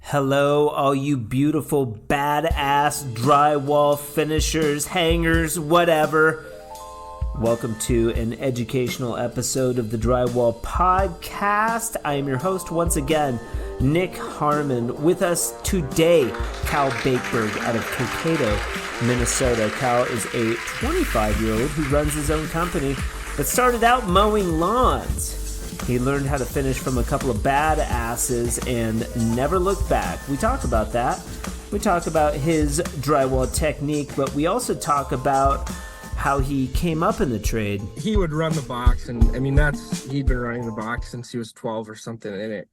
Hello, all you beautiful, badass drywall finishers, hangers, whatever. Welcome to an educational episode of the Drywall Podcast. I am your host once again, Nick Harmon. With us today, Cal Bakeberg out of Cokato, Minnesota. Cal is a 25-year-old who runs his own company that started out mowing lawns. He learned how to finish from a couple of badasses and never looked back. We talk about that. We talk about his drywall technique, but we also talk about how he came up in the trade. He would run the box, and he'd been running the box since he was 12 or something in it.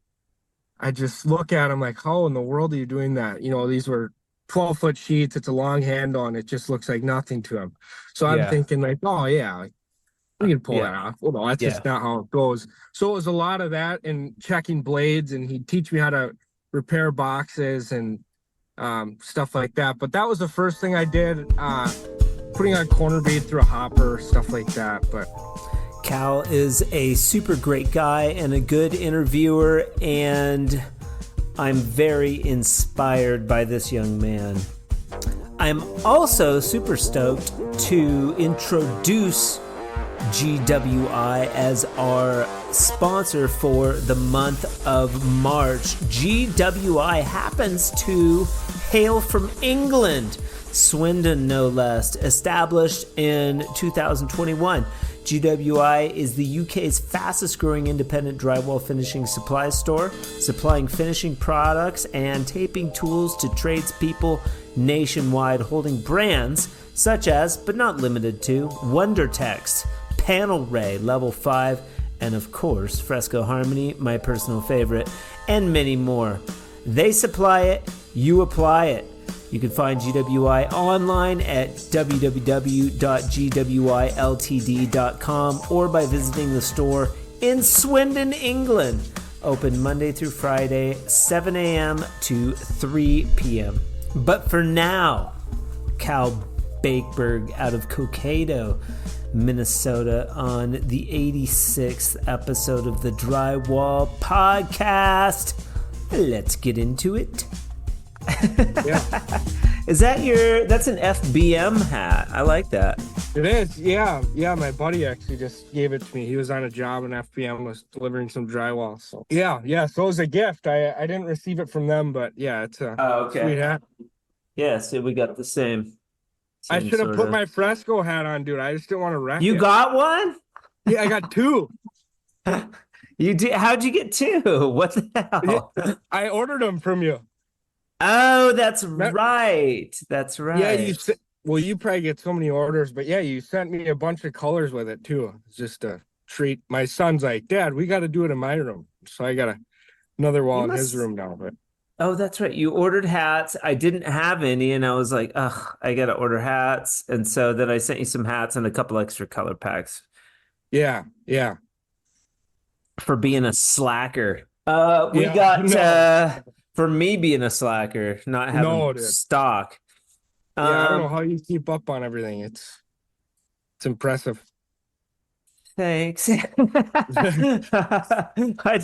I just look at him like, how in the world are you doing that? You know, these were 12-foot sheets. It's a long handle, and it just looks like nothing to him. So I'm thinking like, oh yeah, like, we can pull that off. Well, no, that's just not how it goes. So it was a lot of that and checking blades, and he'd teach me how to repair boxes and stuff like that. But that was the first thing I did, putting on corner bead through a hopper, stuff like that. But Cal is a super great guy and a good interviewer, and I'm very inspired by this young man. I'm also super stoked to introduce GWI as our sponsor for the month of March. GWI happens to hail from England, Swindon no less, established in 2021. GWI is the UK's fastest growing independent drywall finishing supply store, supplying finishing products and taping tools to tradespeople nationwide, holding brands such as, but not limited to, WonderText, Panel Ray, Level 5, and of course, Fresco Harmony, my personal favorite, and many more. They supply it, you apply it. You can find GWI online at www.gwiltd.com or by visiting the store in Swindon, England. Open Monday through Friday, 7 a.m. to 3 p.m. But for now, Cal Bakeberg out of Cokato, Minnesota, on the 86th episode of the Drywall Podcast. Let's get into it. Is that that's an FBM hat? I like that. it is. Yeah. My buddy actually just gave it to me. He was on a job and FBM was delivering some drywall. So yeah. So it was a gift. I didn't receive it from them, but yeah, it's a sweet hat. Yeah, so we got the same I should have put my Fresco hat on, dude. I just didn't want to wreck it. You got one? Yeah, I got two. You did? How'd you get two? What the hell? I ordered them from you. Oh, that's right. That's right. Yeah, you probably get so many orders, but yeah, you sent me a bunch of colors with it too. It's just a treat. My son's like, Dad, we got to do it in my room. So I got another wall in his room now. But oh, that's right. You ordered hats. I didn't have any, and I was like, ugh, I got to order hats. And so then I sent you some hats and a couple extra color packs. Yeah. For being a slacker. For me being a slacker, not having stock. I don't know how you keep up on everything. It's impressive. Thanks. I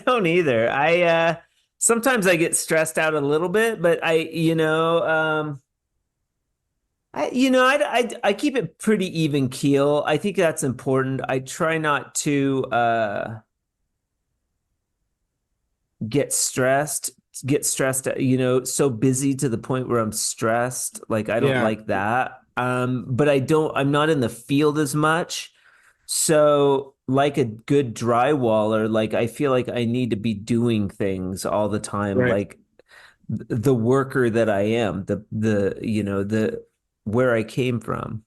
don't either. Sometimes I get stressed out a little bit, but I keep it pretty even keel. I think that's important. I try not to get stressed, so busy to the point where I'm stressed. Like I don't like that. But I'm not in the field as much. So like a good drywaller, like I feel like I need to be doing things all the time. Right. Like the worker that I am, the where I came from,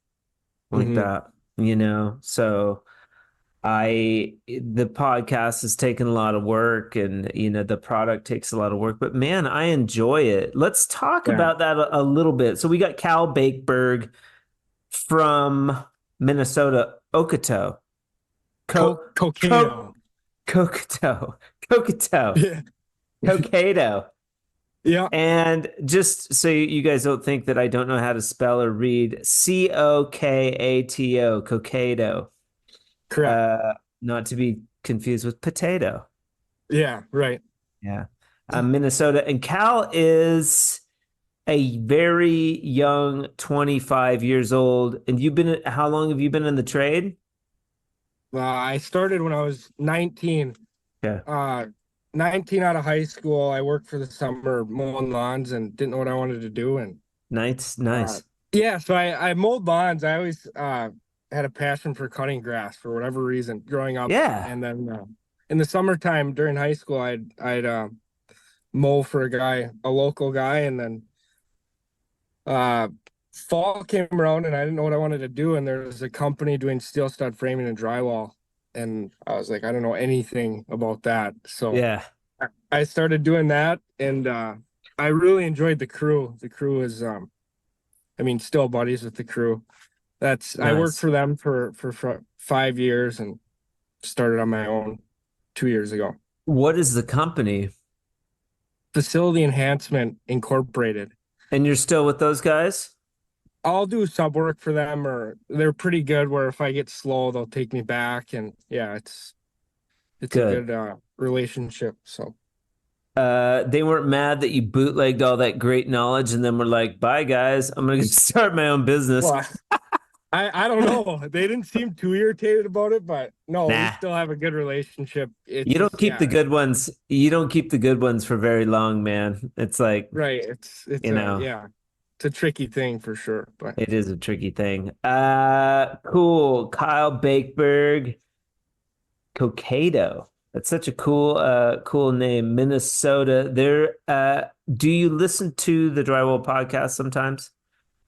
like that, so the podcast has taken a lot of work, and the product takes a lot of work, but man, I enjoy it. Let's talk about that a little bit. So we got Cal Bakeberg from Minnesota, Cokato. Cokato. Cokato. Yeah. And just so you guys don't think that I don't know how to spell or read, Cokato, Cokato. Correct. Not to be confused with potato. Yeah, right. Yeah. Minnesota, and Cal is a very young 25 years old. And how long have you been in the trade? I started when I was 19. Yeah. 19 out of high school. I worked for the summer mowing lawns and didn't know what I wanted to do. And Nice. yeah, so I mowed lawns. I always had a passion for cutting grass for whatever reason growing up. Yeah. And then in the summertime during high school, I'd mow for a local guy, and then fall came around and I didn't know what I wanted to do. And there was a company doing steel stud framing and drywall. And I was like, I don't know anything about that. So Yeah. I started doing that, and I really enjoyed the crew. The crew is, still buddies with the crew. I worked Nice. for them for 5 years and started on my own 2 years ago. What is the company? Facility Enhancement Incorporated. And you're still with those guys? I'll do sub work for them, or they're pretty good where if I get slow, they'll take me back. And yeah, it's Good. a good relationship. So They weren't mad that you bootlegged all that great knowledge and then were like, bye guys, I'm gonna start my own business. well, I don't know. They didn't seem too irritated about it, but no, we Nah. still have a good relationship. It's You don't just, keep the good ones. You don't keep the good ones for very long, man. It's like, right. It's it's a tricky thing for sure. But it is a tricky thing. Cool. Kyle Bakeberg, Cocado. That's such a cool name. Minnesota. Do you listen to the Drywall podcast sometimes?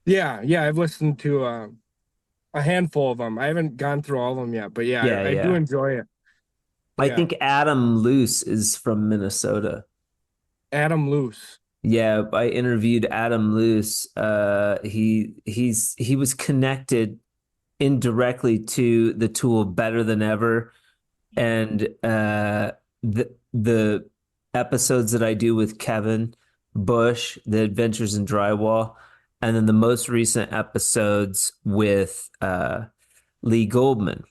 yeah, I've listened to a handful of them. I haven't gone through all of them yet, but yeah, I do enjoy it. I Yeah. think Adam Luce is from Minnesota. Adam Luce. Yeah, I interviewed Adam Luce. He was connected indirectly to the tool Better Than Ever, and the episodes that I do with Kevin Bush, the Adventures in Drywall, and then the most recent episodes with Lee Goldman.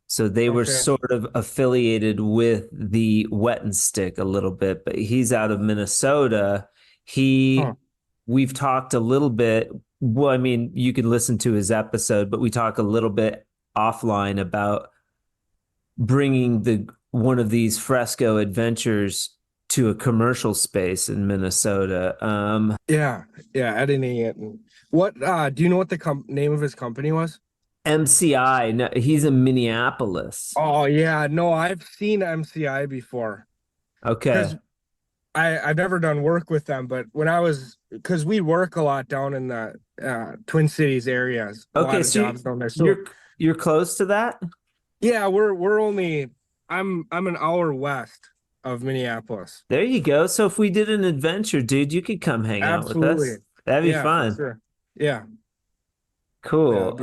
So they were sort of affiliated with the Wet and Stick a little bit, but he's out of Minnesota. We've talked a little bit. Well, I mean, you can listen to his episode, but we talk a little bit offline about bringing one of these Fresco adventures to a commercial space in Minnesota. Editing it. What do you know what the name of his company was? MCI. No, he's in Minneapolis. Oh yeah, no, I've seen MCI before. Okay. Because I've never done work with them, but because we work a lot down in the Twin Cities areas. Okay, so jobs down there. So you're close to that? yeah, we're only I'm an hour west of Minneapolis. There you go. So if we did an adventure, dude, you could come hang out with us. That'd be fun. Sure. Yeah. Cool.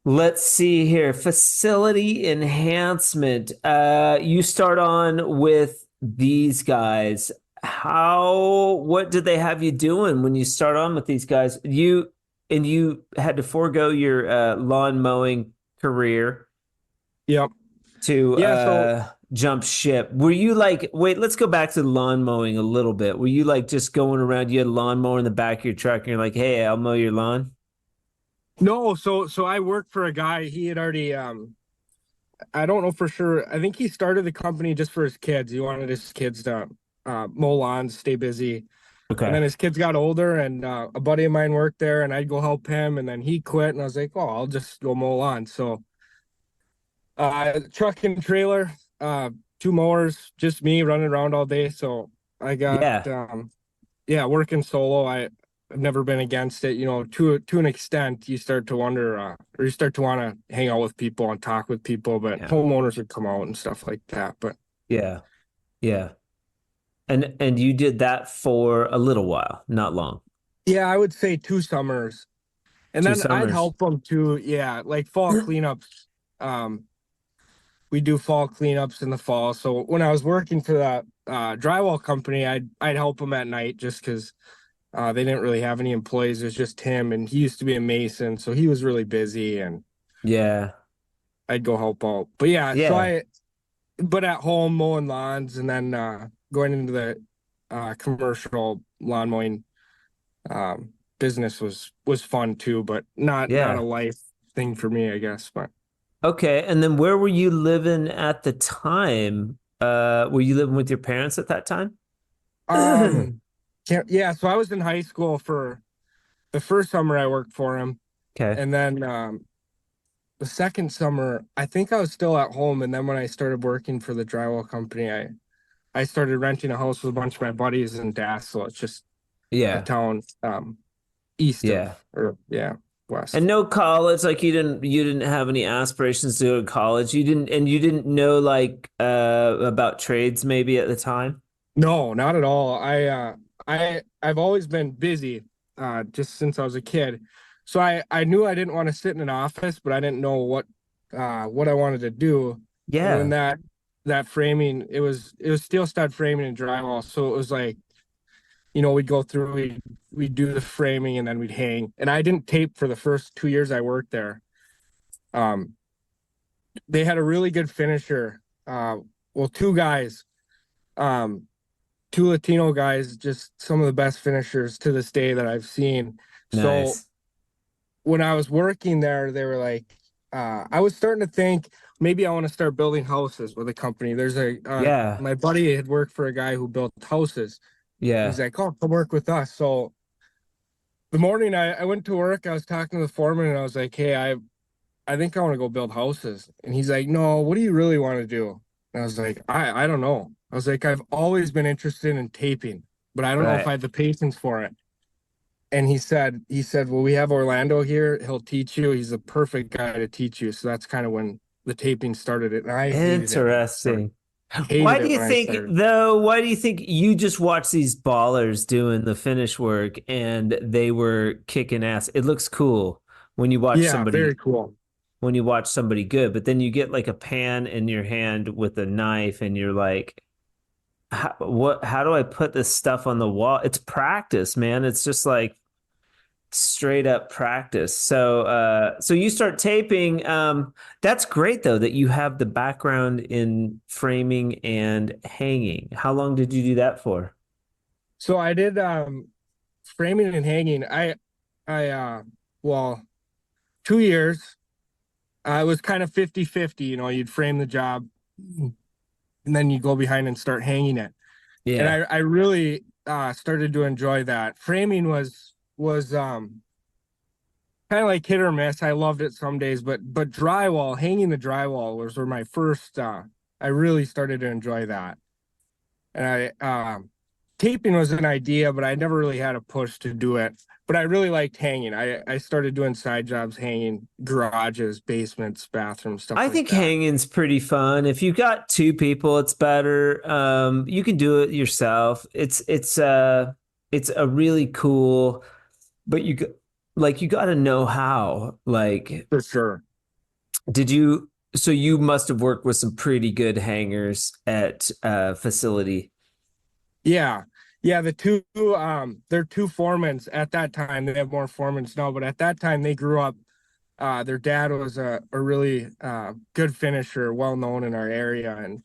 Let's see here. Facility enhancement. You start on with these guys. What did they have you doing when you start on with these guys? You had to forego your lawn mowing career. Yep. To jump ship. Were you like, wait, let's go back to the lawn mowing a little bit. Were you like just going around, you had a lawnmower in the back of your truck and you're like, hey, I'll mow your lawn? No, so I worked for a guy. He had already I don't know for sure. I think he started the company just for his kids. He wanted his kids to mow lawns, stay busy. Okay. And then his kids got older, and a buddy of mine worked there, and I'd go help him. And then he quit, and I was like, oh, I'll just go mow lawns. So truck and trailer, 2 mowers, just me running around all day. So I got working solo. I've never been against it. You know, to an extent, you start to wonder, or you start to want to hang out with people and talk with people, but homeowners would come out and stuff like that. But yeah. And you did that for a little while, not long. Yeah, I would say 2 summers. And then I'd help them too. Yeah, like fall cleanups. We do fall cleanups in the fall. So when I was working for that drywall company, I'd help them at night just because they didn't really have any employees. It was just him, and he used to be a mason, so he was really busy. And yeah, I'd go help out. But so but at home mowing lawns, and then going into the commercial lawn mowing business was fun too, but not a Yeah. life thing for me, I guess. But Okay. And then where were you living at the time? Were you living with your parents at that time? yeah, so I was in high school for the first summer I worked for him, Okay. and then the second summer I think I was still at home, and then when I started working for the drywall company, I started renting a house with a bunch of my buddies in Dassel. It's just a Yeah. town east Yeah. of, or yeah, And west. no college, like you didn't have any aspirations to go to college. You didn't know like about trades maybe at the time? No, not at all. I've always been busy just since I was a kid. So I knew I didn't want to sit in an office, but I didn't know what I wanted to do. And when Yeah. that framing, it was steel stud framing and drywall. So it was like, we'd go through, we'd do the framing and then we'd hang. And I didn't tape for the first 2 years I worked there. Um, they had a really good finisher. Well, two guys. Um, Two Latino guys, just some of the best finishers to this day that I've seen. So Nice. when I was working there, they were like, I was starting to think maybe I want to start building houses with a company. Yeah. My buddy had worked for a guy who built houses. He's Yeah. like, oh, come work with us. So the morning I went to work, I was talking to the foreman and I was like, hey, I think I want to go build houses. And he's like, no, what do you really want to do? And I was like, I don't know. I was like, I've always been interested in taping, but I don't know if Right. I have the patience for it. And he said, well, we have Orlando here. He'll teach you. He's the perfect guy to teach you. So that's kind of when the taping started it. And I hated it when I started. Interesting. Hated it when I started. Why do you think you just watch these ballers doing the finish work and they were kicking ass? It looks cool when you watch Yeah, somebody very cool. good, but then you get like a pan in your hand with a knife and you're like, how do I put this stuff on the wall? It's practice, man. It's just like straight up practice. So you start taping. That's great though that you have the background in framing and hanging. How long did you do that for? So I did framing and hanging. I well, 2 years. It was kind of 50-50. You'd frame the job and then you go behind and start hanging it. And Yeah. I really started to enjoy that. Framing was kind of like hit or miss. I loved it some days, but drywall, hanging the drywall was where my first I really started to enjoy that. And taping was an idea, but I never really had a push to do it. But I really liked hanging. I started doing side jobs hanging garages, basements, bathrooms, stuff I like think that. hanging's pretty fun. If you've got two people, it's better. You can do it yourself. It's a really cool, but you got to know how. Like, For sure. did you? So you must have worked with some pretty good hangers at facility. Yeah. Yeah, they're two foremans at that time. They have more foremans now, but at that time they grew up. Their dad was a really good finisher, well known in our area, and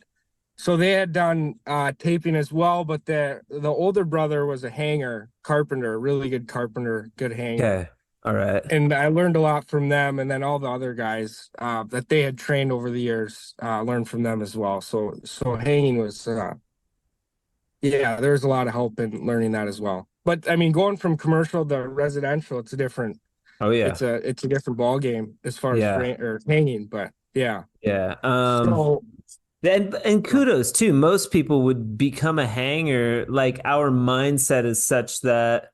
so they had done taping as well. But the older brother was a hanger, carpenter, really good carpenter, good hanger, Okay. All right. and I learned a lot from them. And then all the other guys that they had trained over the years learned from them as well. So hanging was yeah, there's a lot of help in learning that as well. But I mean, going from commercial to residential, it's a different Oh yeah. it's a different ball game as far as Yeah. frame or hanging. But yeah, Yeah. so And kudos too. Most people would become a hanger. Like our mindset is such that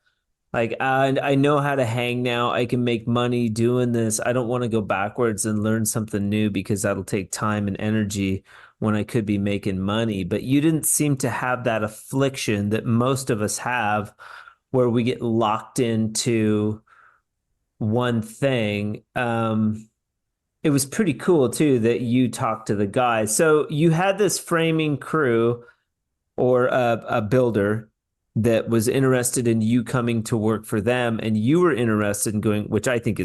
like I know how to hang now. I can make money doing this. I don't want to go backwards and learn something new because that'll take time and energy when I could be making money. But you didn't seem to have that affliction that most of us have where we get locked into one thing. It was pretty cool too that you talked to the guys. So you had this framing crew or a builder that was interested in you coming to work for them, and you were interested in going, which I think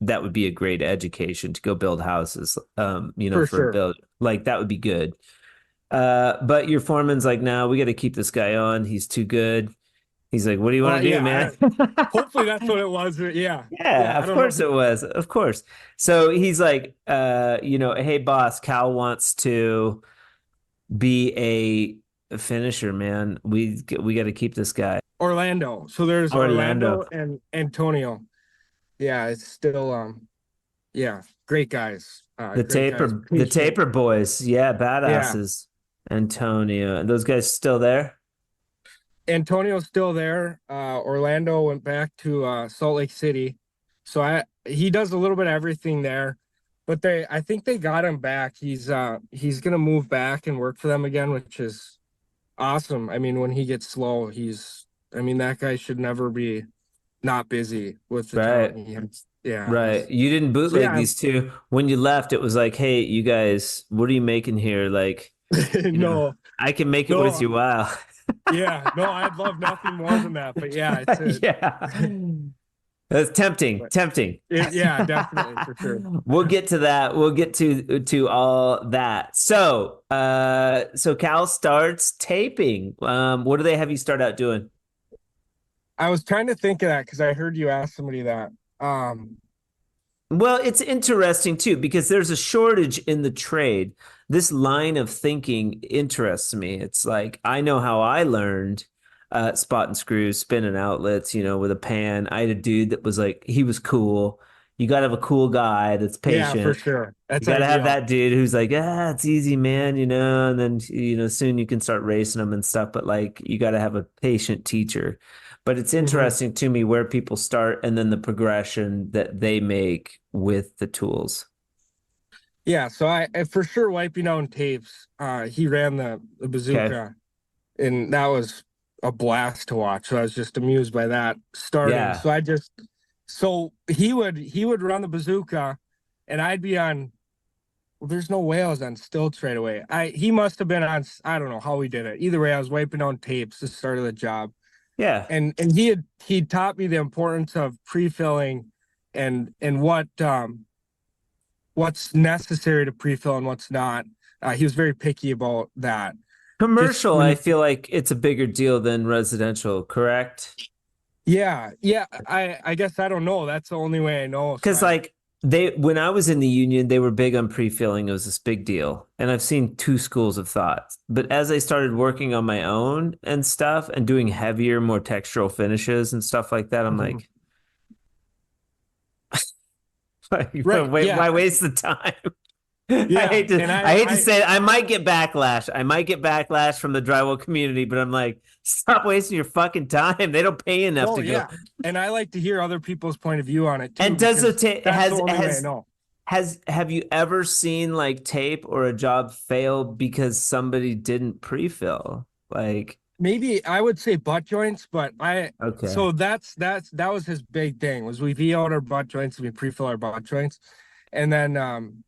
that would be a great education to go build houses. for For a sure. build like that would be good. But your foreman's like, no, we got to keep this guy on. He's too good. He's like, what do you want to do, man? Hopefully that's what it was. Yeah. Yeah, Yeah. I of don't know. course it was. Of course. So he's like, hey boss, Cal wants to be a finisher, man. We got to keep this guy. Orlando. So there's Orlando. Orlando and Antonio. Yeah. It's still, yeah, great guys. Great guys. The Patient. taper boys. Yeah, Yeah. badasses. Antonio. And those guys still there? Antonio's still there. Orlando went back to Salt Lake City. So he does a little bit of everything there. But I think they got him back. He's gonna move back and work for them again, which is awesome. I mean, when he gets slow, that guy should never be not busy with the Right. talent he has. Yeah. Right. You didn't bootleg these two. When you left, it was like, hey, you guys, what are you making here? Like, No, I can make it worth your while. yeah, no, I'd love nothing more than that. But yeah, yeah. That's tempting. Yeah, definitely, for sure. We'll get to that. We'll get to all that. So Cal starts taping. What do they have you start out doing? I was trying to think of that because I heard you ask somebody that. Well, it's interesting too, because there's a shortage in the trade. This line of thinking interests me. It's like, I know how I learned spot and screws, spinning outlets, with a pan. I had a dude that was like, he was cool. You got to have a cool guy that's patient. Yeah, for sure. You got to have that dude who's like, it's easy, man, and then, soon you can start racing them and stuff. But like, you got to have a patient teacher. But it's interesting to me where people start and then the progression that they make with the tools. Yeah, so I for sure wiping out tapes. He ran the bazooka, and that was a blast to watch. So I was just amused by that starting. Yeah. So he would run the bazooka, and I'd be on. Well, there's no way I was on stilts right away. He must have been on. I don't know how he did it. Either way, I was wiping out tapes the start of the job. Yeah. And he taught me the importance of pre-filling and what's necessary to pre-fill and what's not. He was very picky about that. Commercial, I feel like it's a bigger deal than residential, correct? Yeah. I guess I don't know. That's the only way I know. Because when I was in the union, they were big on pre-filling. It was this big deal. And I've seen two schools of thought. But as I started working on my own and stuff and doing heavier, more textural finishes and stuff like that, I'm like, why waste the time? Yeah, I hate to say it. I might get backlash. I might get backlash from the drywall community, but I'm like, stop wasting your fucking time. They don't pay enough to go. And I like to hear other people's point of view on it too. And have you ever seen like tape or a job fail because somebody didn't pre-fill? Like, maybe I would say butt joints, but so that was his big thing, was we V out our butt joints and we pre-fill our butt joints. And then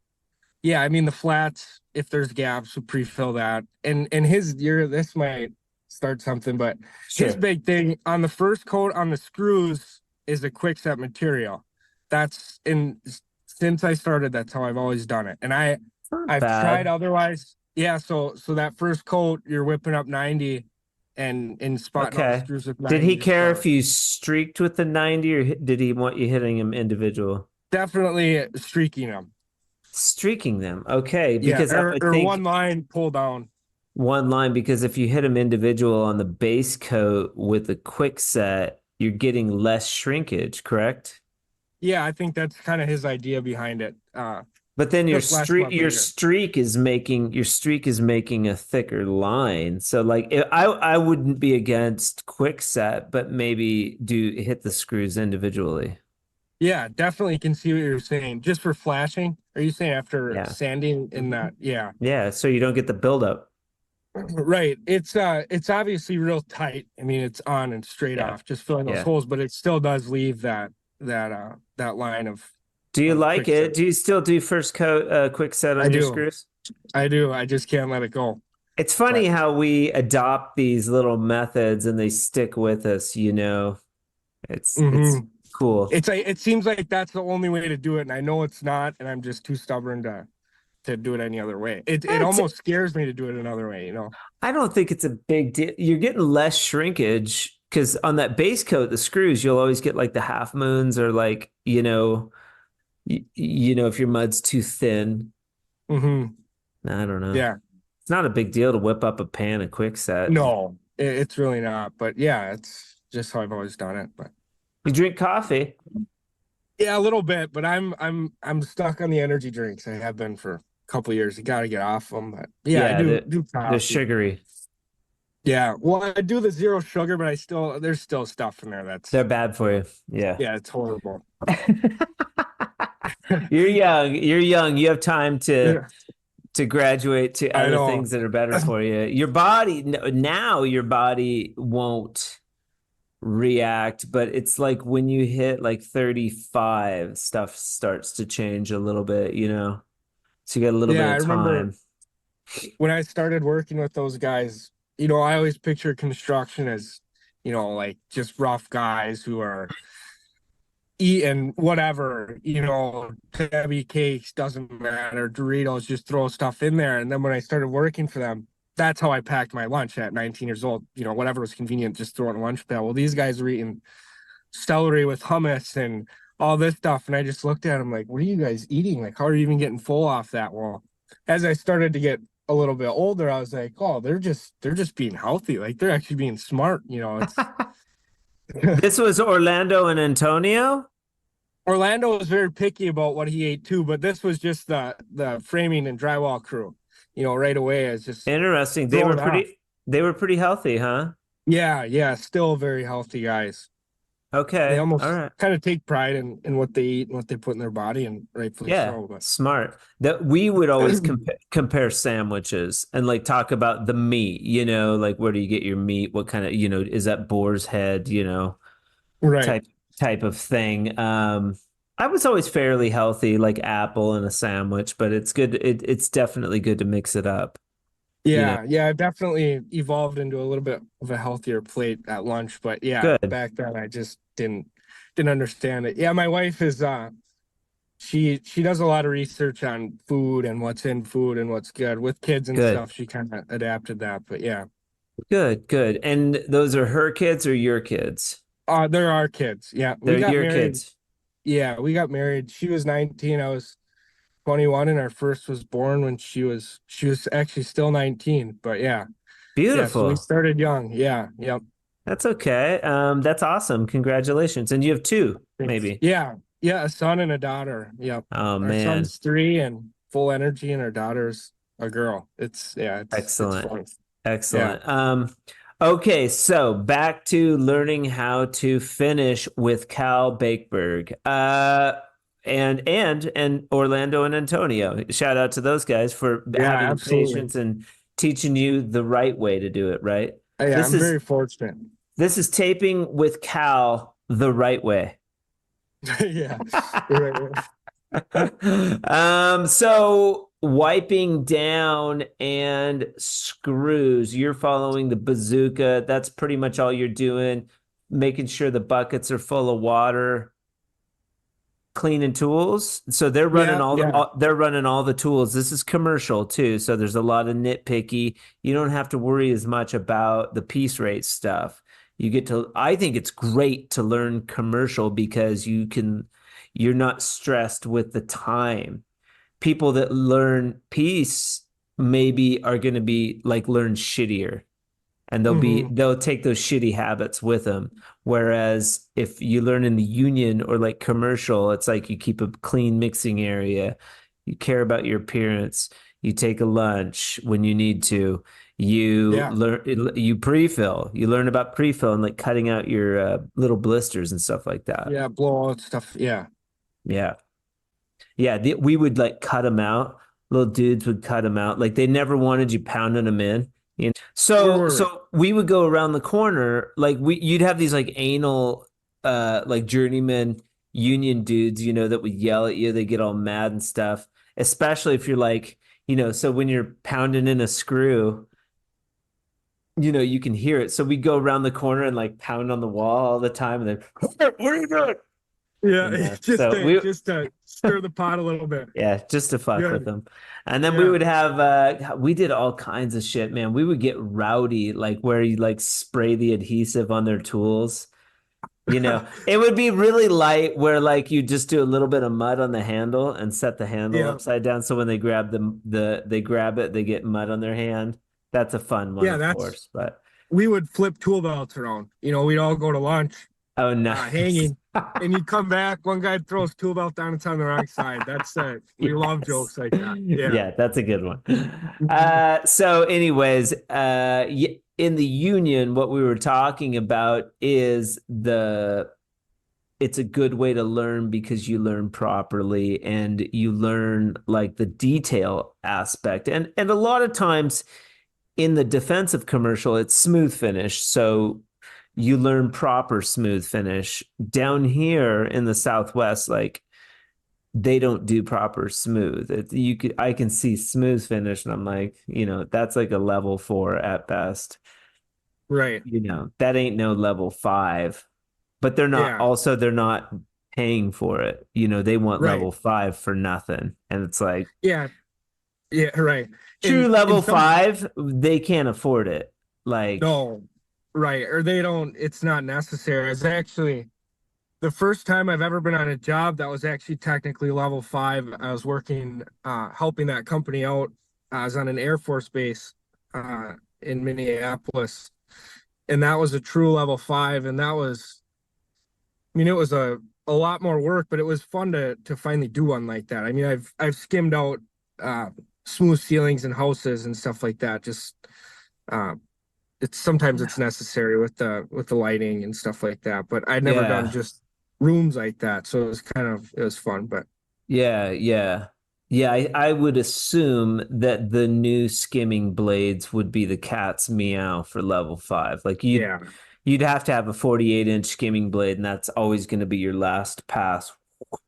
yeah, I mean the flats, if there's gaps, we pre-fill that. And this might start something, but his big thing on the first coat on the screws is a quick set material. Since I started, that's how I've always done it. And I've tried otherwise. Yeah, so that first coat, you're whipping up 90 and spotting all the screws with 90. Did he care if you streaked with the 90 or did he want you hitting him individual? Definitely streaking them. Streaking them. Okay. Because or one line pull down. One line, because if you hit them individual on the base coat with a quick set, you're getting less shrinkage, correct? Yeah, I think that's kind of his idea behind it. But then your streak is making a thicker line. So like I wouldn't be against quick set, but maybe hit the screws individually. Yeah, definitely can see what you're saying. Just for flashing. Are you saying after sanding in that? Yeah. Yeah, so you don't get the buildup. Right. It's obviously real tight. I mean, it's on and straight off, just filling those holes, but it still does leave that line of. Do you like it? Set. Do you still do first coat quick set on your screws? I do. I just can't let it go. It's funny how we adopt these little methods and they stick with us, It's cool. It seems like that's the only way to do it, and I know it's not, and I'm just too stubborn to to do it any other way. It It's, almost scares me to do it another way, you know. I don't think it's a big deal. You're getting less shrinkage because on that base coat, the screws, you'll always get like the half moons or like, if your mud's too thin. Hmm. I don't know. Yeah. It's not a big deal to whip up a pan and quick set. No, it's really not. But yeah, it's just how I've always done it. But You drink coffee. yeah, a little bit. But I'm stuck on the energy drinks. I have been for a couple of years. You got to get off them. But yeah, I do They're coffee. sugary. Yeah, well, I do the zero sugar, but there's still stuff in there They're bad for you. Yeah. yeah, it's horrible. You're young. You're young. You have time Yeah, to graduate to I other know. things that are better for you. Your body now your body won't react, but it's like when you hit like 35, stuff starts to change a little bit, So you got a little Yeah, I bit of remember time. when I started working with those guys, you know, I always picture construction as, you know, like just rough guys who are eating whatever, you know, Debbie cakes, doesn't matter, Doritos, just throw stuff in there. And then when I started working for them, that's how I packed my lunch at 19 years old. You know, whatever was convenient, just throw it in lunch pail. Well, these guys were eating celery with hummus and all this stuff. And I just looked at them like, what are you guys eating? Like, how are you even getting full off that? Well, as I started to get a little bit older, I was like, oh, they're just being healthy. Like they're actually being smart. You know, it's This was Orlando and Antonio. Orlando was very picky about what he ate too, but this was just the framing and drywall crew. You know, right away it's just Interesting. They were pretty healthy, huh? yeah, still very healthy guys. Okay. They almost All right. kind of take pride in what they eat and what they put in their body, and rightfully Yeah, so. But smart. That we would always compare sandwiches and like talk about the meat, like where do you get your meat? What kind of, is that boar's head, right. type type of thing. I was always fairly healthy, like apple and a sandwich, but it's good. It's definitely good to mix it up. Yeah, I've definitely evolved into a little bit of a healthier plate at lunch, but yeah, Good. back then I just didn't understand it. Yeah, my wife is she does a lot of research on food and what's in food and what's good with kids and Good. stuff. She kind of adapted that, but yeah. Good. And those are her kids or your kids? They're our kids. Yeah, we They're got your married. kids. Yeah, we got married. She was 19, I was 21, and our first was born when she was actually still 19. But yeah, so we Beautiful. started young. Yeah, yep. That's okay. That's awesome. Congratulations. And you have two, Thanks. maybe. Yeah, a son and a daughter. Yep. Oh Our man. son's 3 and full energy, and our daughter's a girl. It's Excellent. fun. Yeah. Excellent. Okay, so back to learning how to finish with Cal Bakeberg. And Orlando and Antonio. Shout out to those guys for Yeah, having the absolutely. patience and teaching you the right way to do it, right? Yeah, This I'm is very fortunate. this is taping with Cal the right way. Yeah. You're right. So wiping down and screws, you're following the bazooka. That's pretty much all you're doing, making sure the buckets are full of water, cleaning tools. So they're running Yeah. they're running all the tools. This is commercial too, so there's a lot of nitpicky. You don't have to worry as much about the piece rate stuff. I think it's great to learn commercial because you're not stressed with the time. People that learn piece maybe are going to be like learn shittier and Hmm. they'll take those shitty habits with them. Whereas if you learn in the union or like commercial, it's like you keep a clean mixing area, you care about your appearance, you take a lunch when you need to, Yeah. you pre-fill, you learn about pre-fill and like cutting out your little blisters and stuff like that. Yeah. Blowout stuff. Yeah. Yeah. Yeah, we would like cut them out. Little dudes would cut them out. Like they never wanted you pounding them in. Right. So we would go around the corner. Like you'd have these like anal, like journeyman union dudes, that would yell at you. They get all mad and stuff. Especially if you're like, so when you're pounding in a screw, you can hear it. So we go around the corner and like pound on the wall all the time. And then, what are you doing? Yeah, you know. just So to we, just to stir the pot a little bit. yeah, just to fuck with Good. them. And then we Yeah. would have we did all kinds of shit, man. We would get rowdy, like where you like spray the adhesive on their tools. It would be really light where like you just do a little bit of mud on the handle and set the handle Yeah. upside down. So when they grab they grab it, they get mud on their hand. That's a fun one, Yeah, of that's course. But we would flip tool belts around. We'd all go to lunch, oh, nice. hanging, and you'd come back. One guy throws tool belt down, it's on the wrong side. That's we love Yes. jokes like that. Yeah. Yeah, that's a good one. Mhm. So anyways, in the union, what we were talking about is it's a good way to learn because you learn properly and you learn like the detail aspect. And a lot of times in the defensive commercial, it's smooth finish. So you learn proper smooth finish. Down here in the Southwest, like they don't do proper smooth. I can see smooth finish, and I'm like, that's like a level 4 at best. Right. That ain't no level 5. But Yeah. they're not paying for it. They want Right. level 5 for nothing. And it's like Yeah. Yeah. Right. true And level some 5, they can't afford it. Like, no, right. Or they don't, it's not necessary. It's actually the first time I've ever been on a job that was actually technically level 5. I was working, helping that company out. I was on an Air Force base in Minneapolis, and that was a true level 5. And that was, it was a lot more work, but it was fun to finally do one like that. I've skimmed out smooth ceilings and houses and stuff like that. Just sometimes it's necessary with the lighting and stuff like that. But I'd never done yeah, just rooms like that, so it was fun. But yeah, yeah. Yeah, I would assume that the new skimming blades would be the cat's meow for level 5. Like yeah, you'd have to have a 48-inch skimming blade, and that's always going to be your last pass, you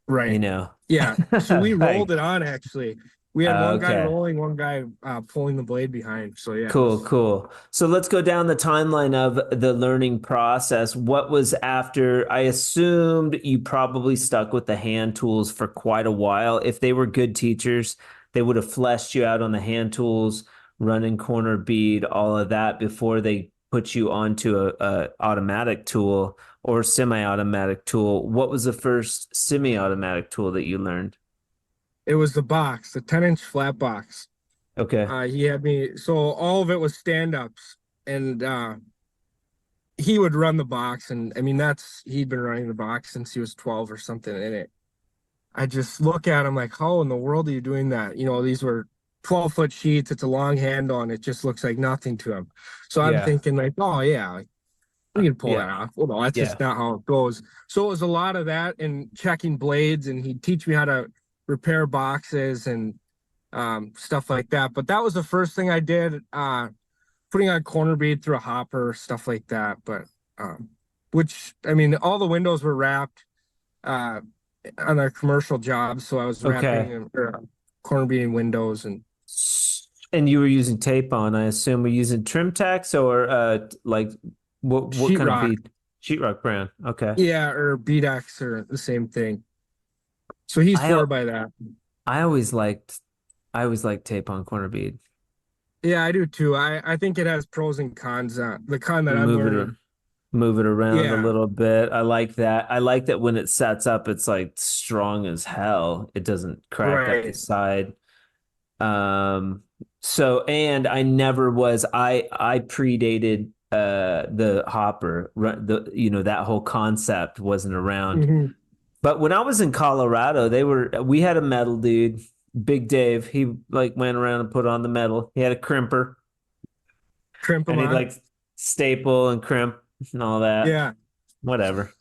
right, know. yeah. So we rolled Like, it on actually. We had one guy okay. rolling, one guy pulling the blade behind. So yeah, it Cool, was, cool. So let's go down the timeline of the learning process. What was after? I assumed you probably stuck with the hand tools for quite a while. If they were good teachers, they would have fleshed you out on the hand tools, running corner bead, all of that before they put you onto a automatic tool or semi-automatic tool. What was the first semi-automatic tool that you learned? it was the box, the 10-inch flat box. Okay. He had me, so all of it was stand-ups, and he would run the box, and he'd been running the box since he was 12 or something. And I just look at him like, how in the world are you doing that? These were 12-foot sheets. It's a long handle, and it just looks like nothing to him. So I'm Yeah. thinking like, oh yeah, like, we can pull Yeah. that off. Well, no, that's Yeah. just not how it goes. So it was a lot of that and checking blades, and he'd teach me how to repair boxes and stuff like that. But that was the first thing I did, putting on corner bead through a hopper, stuff like that. But all the windows were wrapped on our commercial jobs, so I was Okay. wrapping corner beading windows. And you were using tape on, I assume. We're using trim tacks or like what kind of Sheetrock. bead? Sheetrock brand. Okay. Yeah, or BDX or the same thing. So he I swore by that. I always liked tape on corner bead. Yeah, I do too. I think it has pros and cons. The con that You I'm learning. move it around a Yeah, little bit. I like that. I like that when it sets up, it's like strong as hell. It doesn't crack up the right. side. Um, and I never was I predated the hopper. That whole concept wasn't around. Hmm. But when I was in Colorado, we had a metal dude, Big Dave. He like went around and put on the metal. He had a crimper Crimp them and he'd on. like staple and crimp and all that. Yeah, Whatever.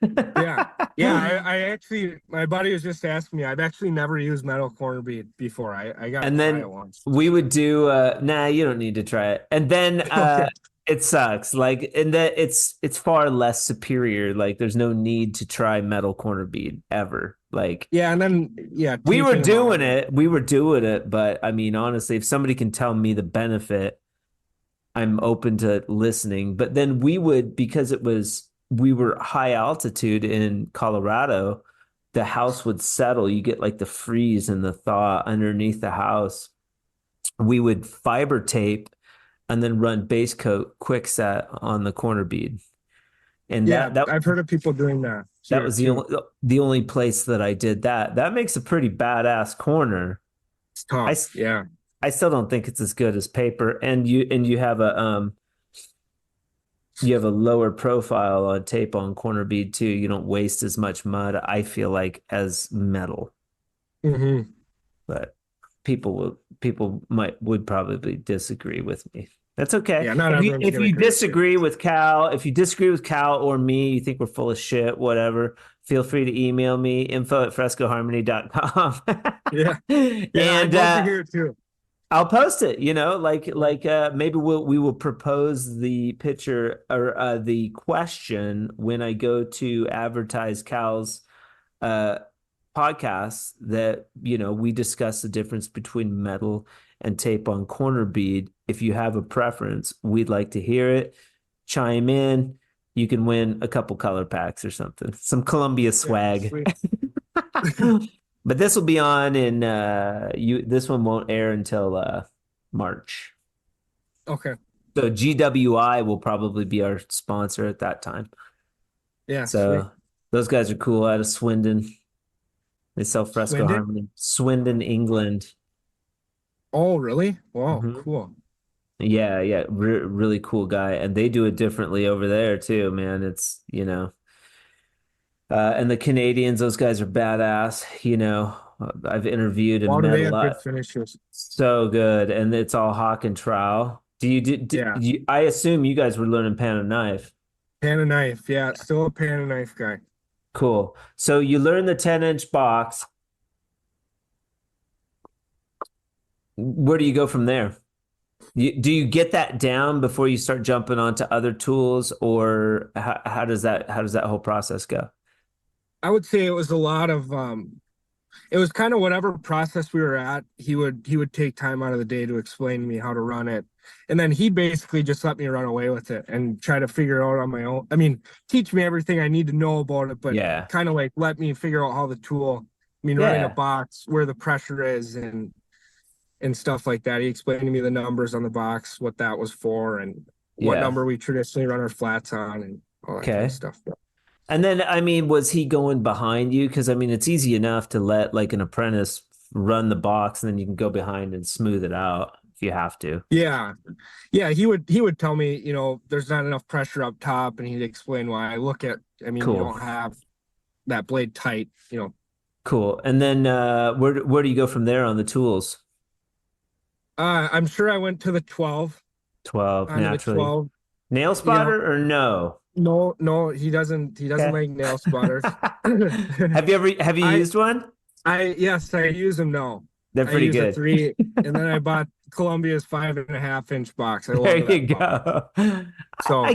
yeah, yeah. I actually, my buddy was just asking me. I've actually never used metal corner bead before. I got to And try it then once. we would do nah, you don't need to try it. And then Okay. it sucks. Like and that it's far less superior. Like there's no need to try metal corner bead ever. Like Yeah, and then yeah, we were taping them doing on. it. We were doing it, but I mean honestly, if somebody can tell me the benefit, I'm open to listening. But then we would because it was we were high altitude in Colorado, the house would settle. You get like the freeze and the thaw underneath the house. We would fiber tape and then run base coat quickset on the corner bead. And Yeah, that I've heard of people doing that that here was too. the only place that I did that. That makes a pretty badass corner. It's I tough. Yeah. I still don't think it's as good as paper. And you have a lower profile on tape on corner bead too. You don't waste as much mud, I feel like, as metal. Hmm. But people would probably disagree with me. That's okay. Yeah, not everyone's If gonna you agree with you. disagree with Cal, if you disagree with Cal or me, you think we're full of shit, whatever, feel free to email me, info@frescoharmony.com. Yeah. Yeah, I'd And love to hear it too. I'll post it, maybe we will propose the picture or the question when I go to advertise Cal's uh podcast that, we discuss the difference between metal and tape on corner bead. If you have a preference, we'd like to hear it. Chime in. You can win a couple color packs or something. Some Columbia Yeah, swag. sweet. But this will be on in this one won't air until March. Okay. So GWI will probably be our sponsor at that time. Yeah, sweet. So those guys are cool out of Swindon. They sell Fresco Swindon? Harmony. Swindon, England. Oh, really? Wow, Hmm. cool. Yeah, yeah, really cool guy, and they do it differently over there too, man. It's and the Canadians, those guys are badass. I've interviewed and Wow, do met they a have good lot. finishes? So good, and it's all hawk and trowel. Yeah. I assume you guys were learning pan and knife. Pan and knife. Yeah, still a pan and knife guy. Cool. So you learn the 10-inch box. Where do you go from there? Do you get that down before you start jumping onto other tools, or how does that whole process go? I would say it was a lot of it was kind of whatever process we were at, he would take time out of the day to explain to me how to run it. And then he basically just let me run away with it and try to figure it out on my own. I mean, teach me everything I need to know about it, but Yeah. kind of like let me figure out how the tool, running a Yeah. box, where the pressure is and stuff like that. He explained to me the numbers on the box, what that was for, and what Yeah. number we traditionally run our flats on, and all that kind of Okay. stuff. And then, I mean, was he going behind you? Because I mean, it's easy enough to let like an apprentice run the box, and then you can go behind and smooth it out if you have to. Yeah. Yeah, he would tell me, there's not enough pressure up top, and he'd explain why. You Cool. don't have that blade tight. Cool. And then where do you go from there on the tools? I'm sure I went to the 12, 12 onto the naturally. 12. Nail Yeah. spotter or no? No, he doesn't Okay. like nail spotters. Have you I used one? yes, I use them now. They're I pretty use a good. 3, and then I bought Columbia's 5.5-inch box. I There love you that box. go. I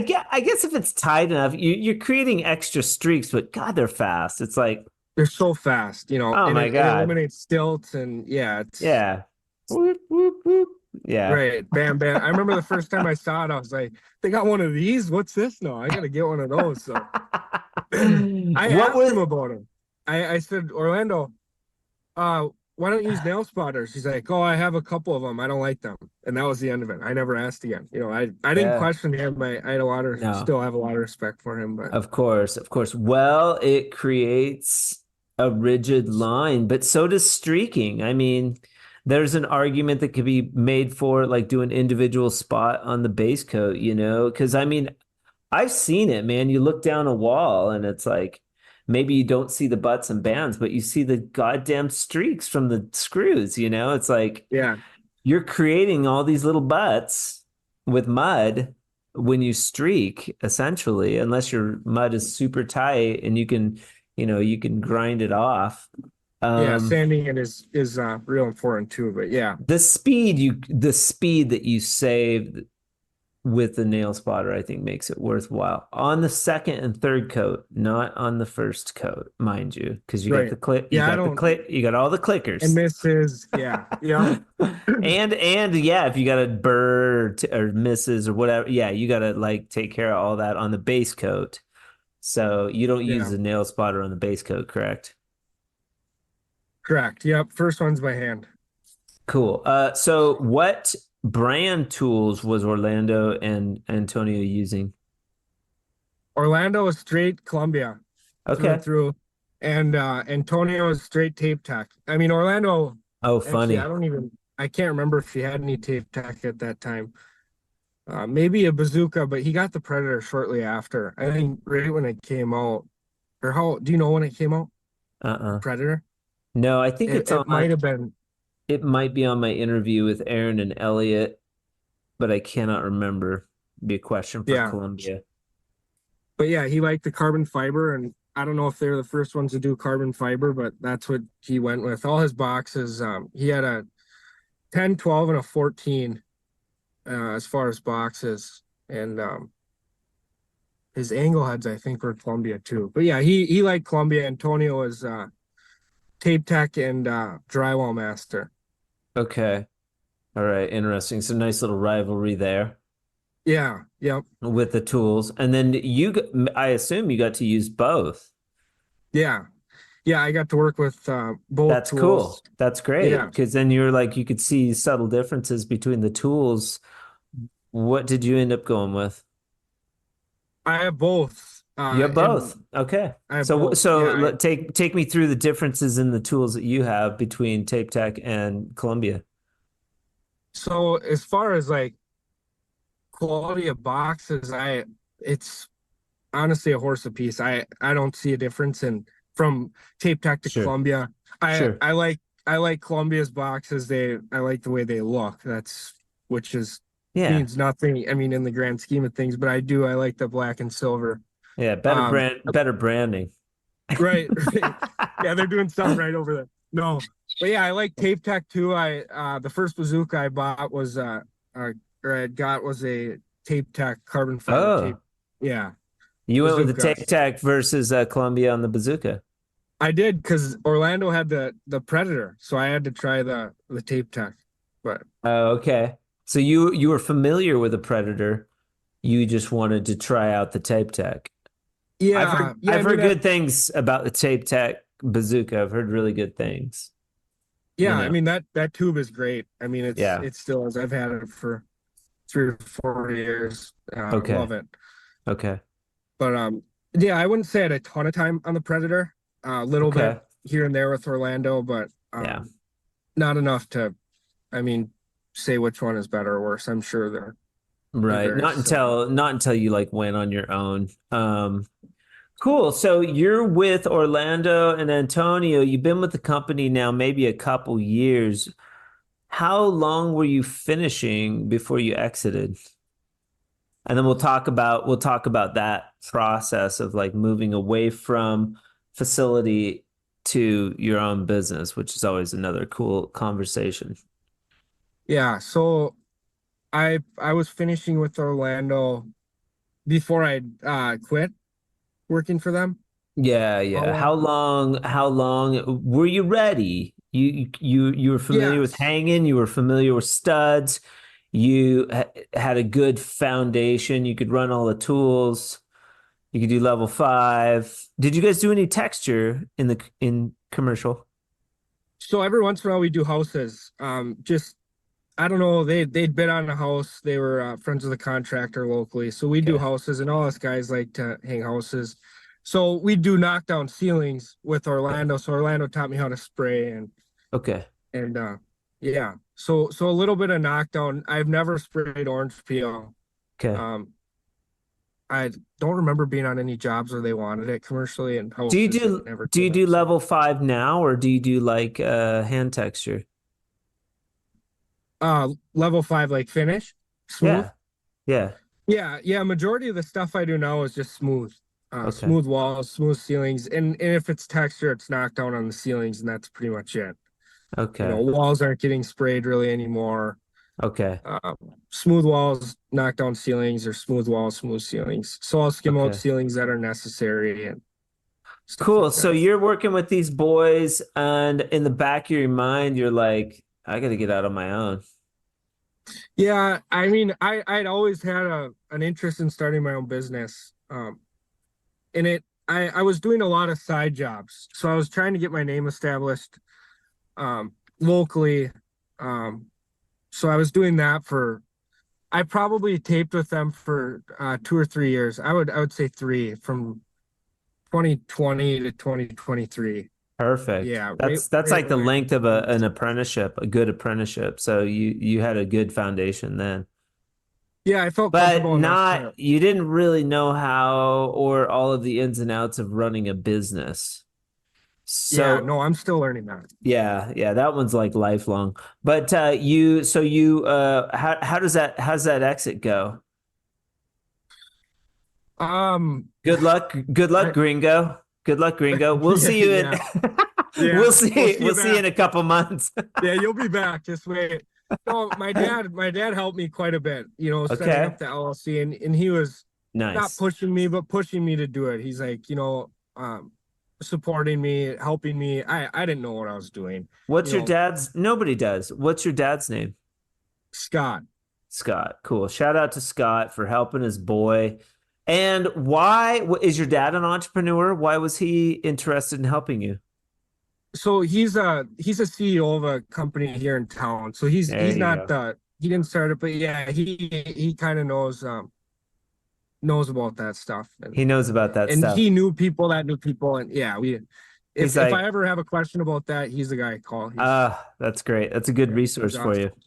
So guess if it's tight enough, you're creating extra streaks, but God, they're fast. It's like, they're so fast, oh and my it God. eliminates stilts, and yeah, it's Yeah. Whoop, whoop, whoop. Yeah. right. Bam, bam. I remember the first time I saw it, I was like, they got one of these? What's this? No, I gotta get one of those. So I What asked him was about them. I said, Orlando, why don't you use nail spotters? He's like, oh, I have a couple of them. I don't like them. And that was the end of it. I never asked again. I didn't Yeah. question him. I had No. still have a lot of respect for him, but Of course, of course. Well, it creates a rigid line, but so does streaking. I mean, there's an argument that could be made for like do an individual spot on the base coat, because I mean, I've seen it, man. You look down a wall and it's like maybe you don't see the butts and bands, but you see the goddamn streaks from the screws, It's like yeah. you're creating all these little butts with mud when you streak, essentially, unless your mud is super tight and you can grind it off. Yeah, Um, sanding it is real important too. But yeah, the speed that you save with the nail spotter, I think makes it worthwhile on the second and third coat, not on the first coat, mind you, because you got right. the click, Yeah, I don't. you got all the And clickers. misses. Yeah, yeah. And yeah, if you got a burr or misses or whatever, yeah, you got to like take care of all that on the base coat. So you don't use Yeah, the nail spotter on the base coat, correct? correct. Yep. First one's by hand. Cool. So what brand tools was Orlando and Antonio using? Orlando is straight Columbia through and Okay. through. And Antonio is straight tape tech. I mean, Orlando, Oh, actually, funny. I can't remember if he had any tape tech at that time. Maybe a bazooka, but he got the Predator shortly after. I think right when it came out. Or how, do you know when it came out? The Uh-uh. Predator? No, I think it's It on. might have been, It might be on my interview with Aaron and Elliot, but I cannot remember. Be a question for yeah. Columbia. But yeah, he liked the carbon fiber, and I don't know if they're the first ones to do carbon fiber, but that's what he went with. All his boxes, he had a 10, 12, and a 14 as far as boxes. And his angle heads, I think, were Columbia too. But yeah, he liked Columbia. Antonio was tape tech and drywall master. Okay. All right. Interesting. So nice little rivalry there Yeah, yep, with the tools. And then I assume you got to use both. yeah, yeah. I got to work with both That's cool. tools. That's great. Yeah, Because then you're like, you could see subtle differences between the tools. What did you end up going with? I have both. You have And both. Okay. I have So both. Yeah, take me through the differences in the tools that you have between Tape Tech and Columbia. so as far as like quality of boxes, it's honestly a horse apiece. I don't see a difference in from Tape Tech to Sure. Columbia. I Sure. I like I like Columbia's boxes. I like the way they look. That's which is Yeah. means nothing. I mean, in the grand scheme of things, but I like the black and silver. Yeah. Um, Better branding. right, right. Yeah, they're doing something right over there. No, but yeah, I like Tape Tech too. I the first bazooka I bought was or I got was a Tape Tech carbon fiber tape. Oh, Yeah, you went with the bazooka. Tape Tech versus Columbia on the bazooka. I did because Orlando had the Predator, so I had to try the Tape Tech. But Oh, okay. So you were familiar with the Predator. You just wanted to try out the Tape Tech. yeah, yeah, I've I mean, heard good things about the Tape Tech bazooka. I've heard really good things. You yeah, I know. mean that tube is great. I mean, Yeah. it still is. I've had it for 3 or 4 years. Okay. Love it. Okay. But yeah, I wouldn't say I had a ton of time on the Predator. A little bit Okay. here and there with Orlando, but Yeah. not enough to, I mean, say which one is better or worse. I'm sure they're Right. very similar. Not until you like went on your own. Cool. So you're with Orlando and Antonio. You've been with the company now maybe a couple years. How long were you finishing before you exited? And then we'll talk about that process of like moving away from facility to your own business, which is always another cool conversation. Yeah, so I was finishing with Orlando before I quit working for them. Yeah, yeah. How How long were you ready? You were familiar with Yes. hanging, you were familiar with studs, you had a good foundation, you could run all the tools, you could do level 5. Did you guys do any texture in commercial? So every once in a while we do houses. Just I don't know, they'd bid on a house. They were friends with the contractor locally. So we do Okay. houses and all us guys like to hang houses. So we do knockdown ceilings with Okay. Orlando. So Orlando taught me how to spray Okay. and yeah. So a little bit of knockdown. I've never sprayed orange peel. Okay. Um I don't remember being on any jobs where they wanted it commercially and Do you houses it do never do you came do up. So level 5 now or do you do like hand texture? level 5 like finish, smooth. Yeah. Yeah. Yeah, yeah. Majority of the stuff I do now is just smooth. Okay. Smooth walls, smooth ceilings, and if it's texture, it's knocked down on the ceilings, and that's pretty much it. You know, Okay. walls aren't getting sprayed really anymore. Okay. Smooth walls, knock down ceilings, or smooth walls, smooth ceilings. So I'll skim out Okay. ceilings that are necessary and stuff Cool. like So that. you're working with these boys, and in the back of your mind, you're like, I got to get out on my own. Yeah, I mean, I'd always had an interest in starting my own business. and I was doing a lot of side jobs. So I was trying to get my name established locally. So I was doing that I probably taped with them for 2 or 3 years. I would say three, from 2020 to 2023. Perfect. Yeah, That's right like the when I length of moved. an apprenticeship, a good apprenticeship. So you had a good foundation then. Yeah, I felt But comfortable enough not to. you didn't really know how or all of the ins and outs of running a business. Yeah, So no, I'm still learning that. yeah, that one's like lifelong. But how does that exit go? Good luck, I gringo. Good luck, gringo. We'll yeah, see you in yeah, yeah. We'll see we'll you see you in back. a couple months. Yeah, you'll be back. Just wait. No, my dad helped me quite a bit, setting up Okay. the LLC, and he was not Nice. pushing me, but pushing me to do it. He's like, supporting me, helping me. I didn't know what I was doing. What's You your know, dad's? Nobody does. What's your dad's name? Scott. Scott. Cool. Shout out to Scott for helping his boy. And why is your dad an entrepreneur? Why was he interested in helping you? So he's a CEO of a company here in town. So he's There he's you not go. he didn't start it, but yeah, he kind of knows about that stuff, He knows about that and stuff. he knew people that knew people, and yeah, we He's if I like, ever have a question about that, he's the guy I call. He's that's great. That's a good Yeah, he's resource for you. awesome.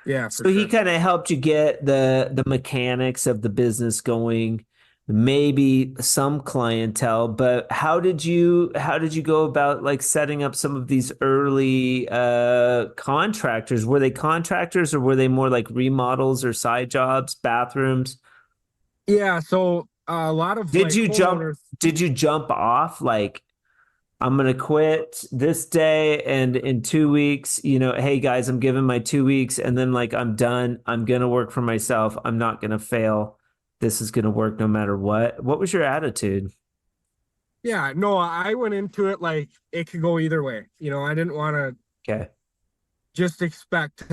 Yeah, for So he sure. kind of helped you get the mechanics of the business going, maybe some clientele, but how did you go about like setting up some of these early contractors? Were they contractors or were they more like remodels or side jobs, bathrooms? Yeah, so a lot of Did like you jump homeowners. did you jump off like I'm gonna quit this day and in 2 weeks, hey guys, I'm giving my 2 weeks and then like I'm done. I'm gonna work for myself. I'm not gonna fail. This is gonna work no matter what. What was your attitude? Yeah, no, I went into it like it could go either way. I didn't want to Okay. just expect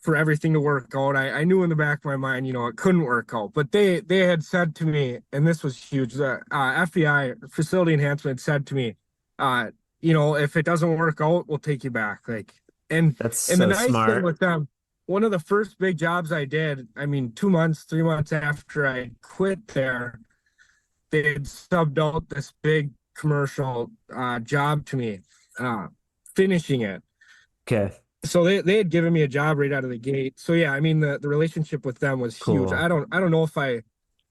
for everything to work out. I knew in the back of my mind, it couldn't work out. But they had said to me, and this was huge. The FBI, Facility Enhancement, said to me, uh, if it doesn't work out, we'll take you back. Like, and That's and the so nice thing smart. with them, one of the first big jobs I did, I mean, 2 months, 3 months after I quit there, they had subbed out this big commercial job to me, uh, finishing it. Okay. So they had given me a job right out of the gate. So yeah, I mean the relationship with them was huge. Cool. I don't know if I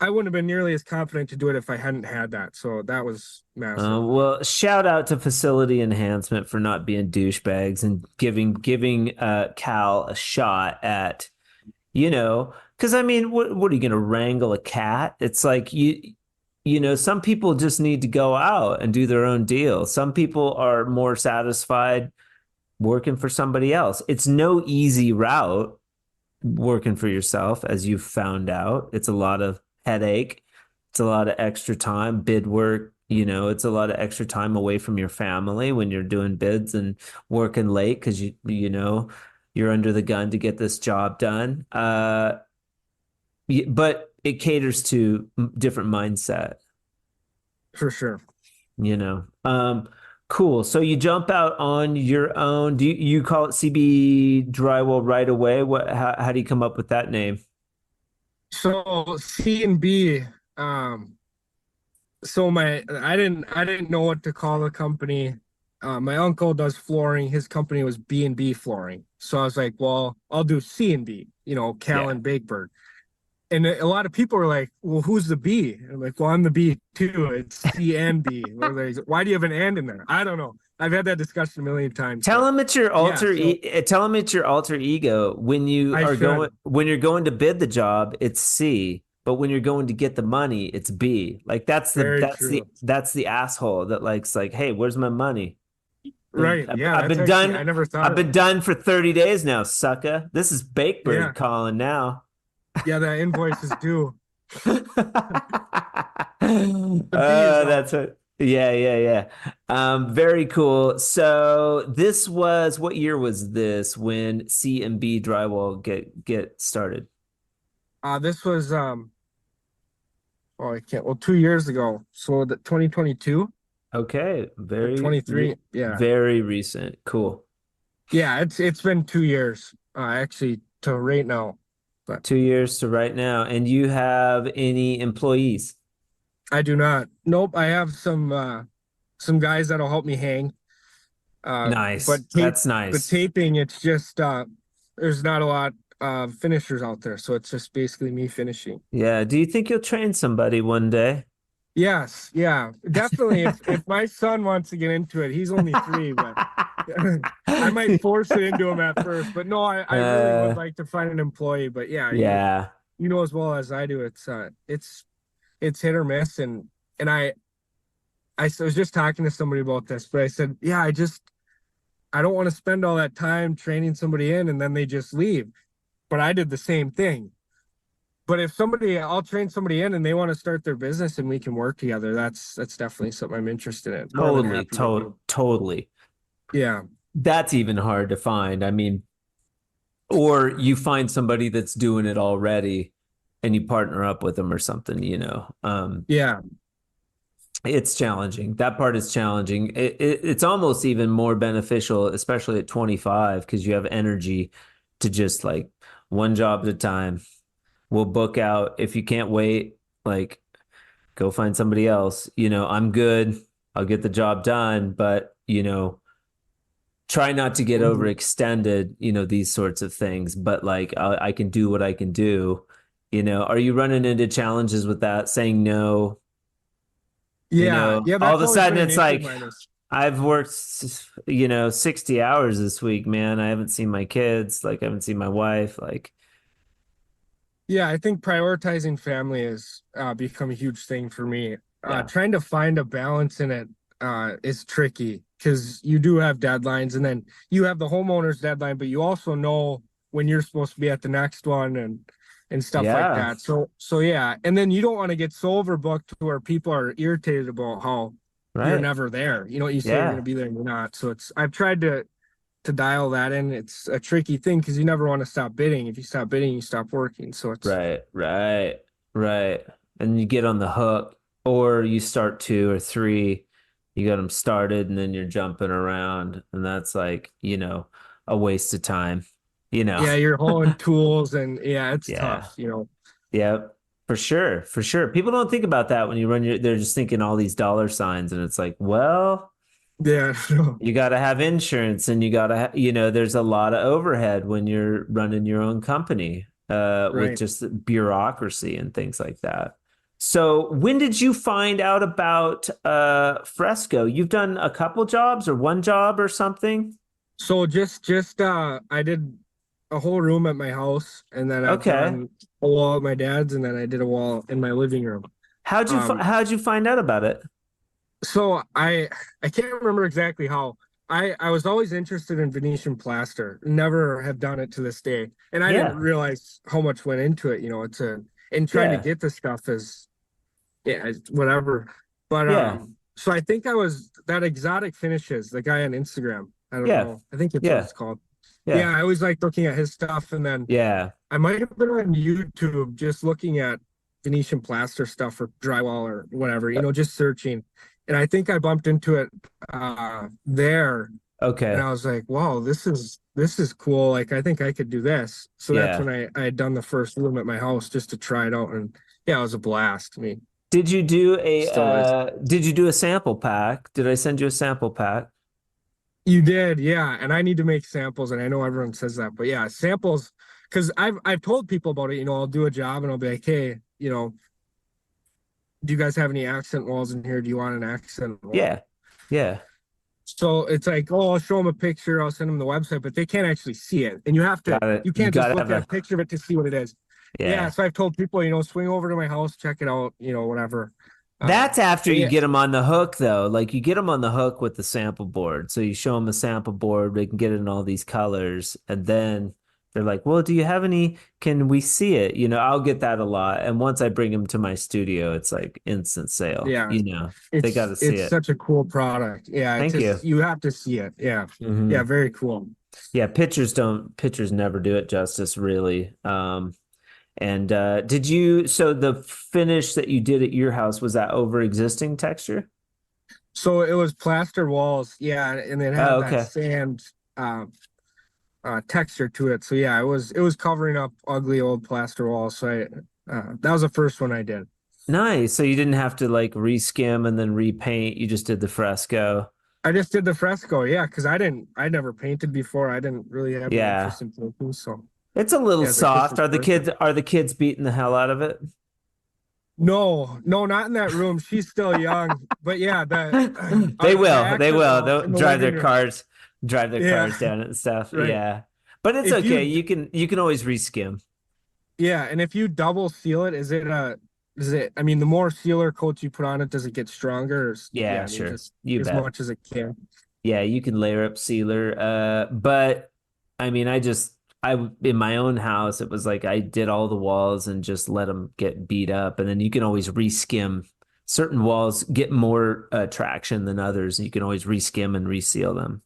wouldn't have been nearly as confident to do it if I hadn't had that. So that was massive. Well, shout out to Facility Enhancement for not being douchebags and giving Cal a shot at, because I mean, what are you gonna wrangle a cat? It's like some people just need to go out and do their own deal. Some people are more satisfied working for somebody else. It's no easy route working for yourself, as you've found out. It's a lot of headache. It's a lot of extra time, bid work. It's a lot of extra time away from your family when you're doing bids and working late because you're under the gun to get this job done. But it caters to different mindset. For sure. you know. Cool. So you jump out on your own. Do you call it CB Drywall right away? How do you come up with that name? So C&B, so I didn't know what to call the company. My uncle does flooring. His company was B&B Flooring. So I was like, well, I'll do C&B, Cal Yeah. and Bakeberg. And a lot of people are like, well, who's the B? And I'm like, well, I'm the B too. It's C and B. Like, why do you have an and in there? I don't know. I've had that discussion a million times, Tell but him it's your yeah, so tell him it's your alter ego. I should. When you're going to bid the job, it's C, but when you're going to get the money, it's B. Like Very true. that's the asshole that likes like, hey, where's my money? Right. Yeah, I've that's been actually, done. I never thought I've of been it. done for 30 days now, sucker. This is Bakeberg Yeah. calling now. Yeah, that invoice is due. The B is out. That's it. Yeah. Very cool. So this was what year was this when C&B Drywall get started? This was Oh, I can't. Well, 2 years ago. So the 2022 Okay, or 23. Yeah. very recent. Cool. Yeah, it's been 2 years, actually to right now. But 2 years to right now. And you have any employees? I do not. Nope. I have some guys that'll help me hang. Nice. But That's nice. taping, it's just there's not a lot of finishers out there, so it's just basically me finishing. Yeah. Do you think you'll train somebody one day? Yes, yeah, definitely. If my son wants to get into it, he's only 3, but I might force it into him at first. But no, I really would like to find an employee. But yeah, Yeah. you know as well as I do, it's hit or miss, and I was just talking to somebody about this, but I said, yeah, I don't want to spend all that time training somebody in and then they just leave. But I did the same thing. But if I'll train somebody in and they want to start their business and we can work together, that's definitely something I'm interested in. More than happy to do. Totally. Yeah. That's even hard to find. I mean, or you find somebody that's doing it already and you partner up with them or something, you know. Yeah. It's challenging. That part is challenging. It's almost even more beneficial, especially at 25, because you have energy to just like one job at a time. We'll book out. If you can't wait, like go find somebody else. You know, I'm good. I'll get the job done, but you know, try not to get Mhm. overextended, you know, these sorts of things. But like I can do what I can do. You know, are you running into challenges with that, saying no? You Yeah. know, Yeah. all of That's a always sudden been an it's issue of like mine. I've worked, you know, 60 hours this week, man. I haven't seen my kids, like I haven't seen my wife, like Yeah, I think prioritizing family has become a huge thing for me. yeah. Trying to find a balance in it is tricky because you do have deadlines, and then you have the homeowner's deadline, but you also know when you're supposed to be at the next one and stuff like Yeah, that. So yeah, and then you don't want to get so overbooked to where people are irritated about how you're right. never there. You know, you say you're going to Yeah. be there and you're not. So I've tried to dial that in. It's a tricky thing because you never want to stop bidding. If you stop bidding, you stop working. So it's Right. And you get on the hook, or you start two or three, you got them started, and then you're jumping around, and that's like, you know, a waste of time, you know. yeah, you're hauling tools and yeah, it's Yeah. tough, you know. Yeah, for sure. For sure. People don't think about that when you run they're just thinking all these dollar signs, and it's like, well, Yeah, no, you got to have insurance and you got to, you know, there's a lot of overhead when you're running your own company, with right. just bureaucracy and things like that. So when did you find out about Fresco? You've done a couple jobs or one job or something? So just I did a whole room at my house and then I've Okay. done a wall at my dad's and then I did a wall in my living room. Um How'd you find out about it? so I can't remember exactly how. I was always interested in Venetian plaster, never have done it to this day. And I didn't Yeah. realize how much went into it, you know, and trying to Yeah. get the stuff is yeah, whatever. But Yeah. so I think I was that exotic finishes, the guy on Instagram. I don't Yeah. know. I think it's what Yeah. it's called. Yeah. Yeah, I always like looking at his stuff, and then Yeah. I might have been on YouTube just looking at Venetian plaster stuff or drywall or whatever, you know, just searching. And I think I bumped into it there, and Okay. I was like, "Wow, this is cool. Like, I think I could do this." So that's Yeah. when I had done the first room at my house just to try it out, and yeah, it was a blast. I mean, still is. Did you do a sample pack? Did I send you a sample pack? You did, yeah. And I need to make samples, and I know everyone says that, but yeah, samples, because I've told people about it. You know, I'll do a job and I'll be like, hey, you know, do you guys have any accent walls in here? Do you want an accent wall? Yeah. Yeah. So it's like, oh, I'll show them a picture, I'll send them the website, but they can't actually see it. And Got it. you You can't just gotta look have at a a picture of it to see what it is. Yeah. yeah. So I've told people, you know, swing over to my house, check it out, you know, whatever. That's after But you yeah, get them on the hook, though. Like you get them on the hook with the sample board. So you show them a sample board, they can get it in all these colors, and then they're like, "Well, do you have any? Can we see it?" You know, I'll get that a lot. And once I bring them to my studio, it's like instant sale. yeah. You know, they got to see It's it. such a cool product. Yeah, it's Thank you. just you have to see it. Yeah. Yeah, Hmm. very cool. Yeah, pictures never do it justice, really. And so the finish that you did at your house, was that over existing texture? So it was plaster walls, yeah, and it Oh, had that okay. sand texture to it. So yeah, it was covering up ugly old plaster walls. So that was the first one I did. Nice. So you didn't have to like reskim and then repaint. You just did the fresco. I just did the fresco, yeah, because I never painted before. I didn't really have any Yeah. interest in painting, so It's a little yeah, I was like, this soft. is perfect. Are the kids beating the hell out of it? No, no, not in that room. She's still young, but yeah, They the will. They accent will. wall They'll in the living room. drive their Yeah, cars down and stuff. right. Yeah. But it's If okay. you, You can always reskim. yeah, and if you double seal it, is it? I mean, the more sealer coats you put on it, does it get stronger? Yeah, Yeah, I mean, sure. just You as bet. much as it can. Yeah, you can layer up sealer. But I mean, in my own house, it was like I did all the walls and just let them get beat up, and then you can always reskim. Certain walls get more traction than others, and you can always reskim and reseal them.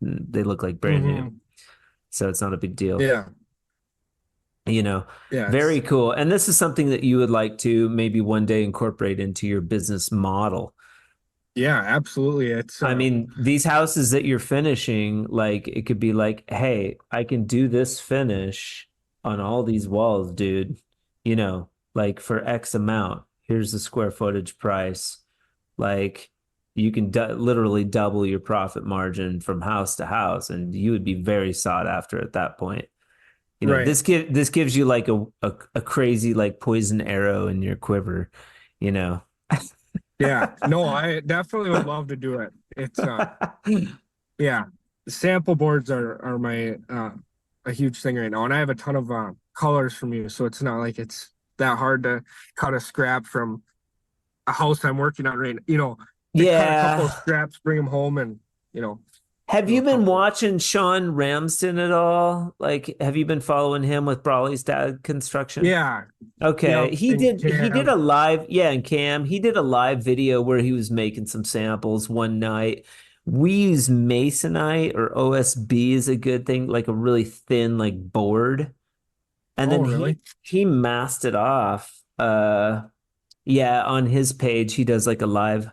They look like brand new, Hmm. so it's not a big deal. Yeah, You know, yeah, very cool. And this is something that you would like to maybe one day incorporate into your business model. yeah, absolutely. It's I mean, these houses that you're finishing, like it could be like, hey, I can do this finish on all these walls, dude. You know, like for X amount. Here's the square footage price. Like you can literally double your profit margin from house to house, and you would be very sought after at that point. You know, right. this gives you like a crazy like poison arrow in your quiver, you know. Yeah, no, I definitely would love to do it. It's yeah, sample boards are my a huge thing right now, and I have a ton of colors from you, so it's not like it's that hard to cut a scrap from a house I'm working on right now. To cut a couple of Yeah. scraps, bring them home, and you know, Have do you a been couple. watching Sean Ramsden at all? Like, have you been following him with Brawley's Dad Construction? Yeah, Okay. yep, and He did Cam. a live, yeah, and Cam, he did a live video where he was making some samples one night. We use Masonite or OSB is a good thing, like a really thin, like board. And Oh, then really? he masked it off. Yeah, on his page, he does like a live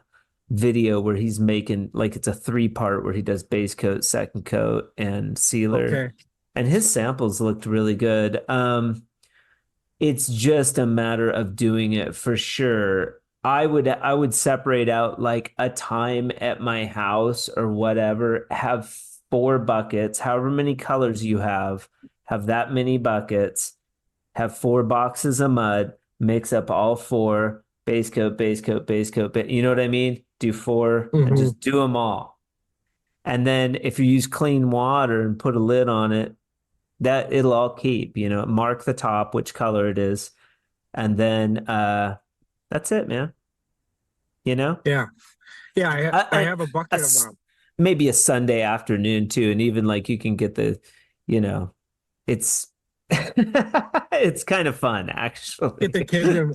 video where he's making like it's a three part where he does base coat, second coat, and sealer. Okay. And his samples looked really good. It's just a matter of doing it for sure. I would separate out like a time at my house or whatever, have four buckets, however many colors you have that many buckets, have four boxes of mud, mix up all four, base coat, base coat, base coat, you know what I mean? Do four and Hmm. just do them all. And then if you use clean water and put a lid on it, that it'll all keep, you know, mark the top, which color it is. And then that's it, man. You know? Yeah, yeah. I And have a a bucket of maybe a Sunday afternoon too. And even like you can get you know, it's it's kind of fun get the actually. kids in.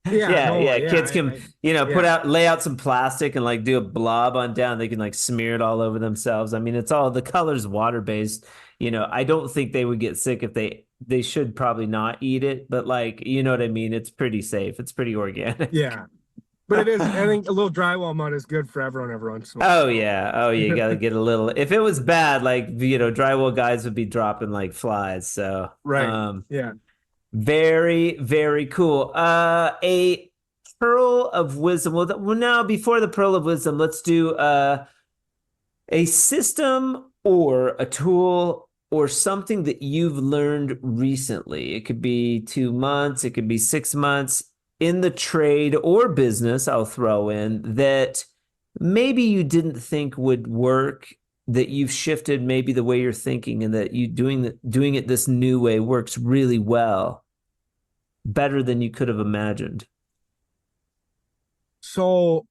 Yeah, Yeah, no, yeah. yeah, Kids can, you know, yeah, lay out some plastic and like do a blob on down. They can like smear it all over themselves. I mean, it's all the color's water based. You know, I don't think they would get sick if they should probably not eat it, but like, you know what I mean? It's pretty safe. It's pretty organic. yeah. But it is. I think a little drywall mud is good for everyone every once in a while. Oh So yeah. Oh, yeah, you gotta get a little. If it was bad, like, you know, drywall guys would be dropping like flies. So, right. Yeah. very, very cool. A pearl of wisdom. Well, now before the pearl of wisdom, let's do a system or a tool or something that you've learned recently. It could be 2 months, it could be 6 months in the trade or business, I'll throw in, that maybe you didn't think would work, that you've shifted maybe the way you're thinking and that you doing it this new way works really well, better than you could have imagined. So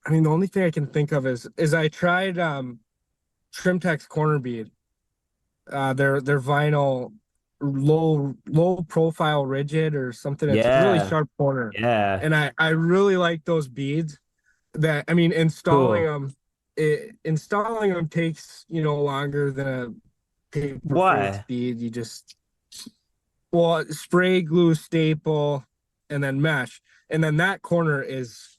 I mean, the only thing I can think of is I tried Trimtex corner bead. Their vinyl low profile rigid or something. It's a really Yeah. sharp corner, Yeah. and I really like those beads. That I mean, Cool. installing them takes longer than a paper face Why? bead. You just Well, spray, glue, staple, and then mesh. And then that corner is,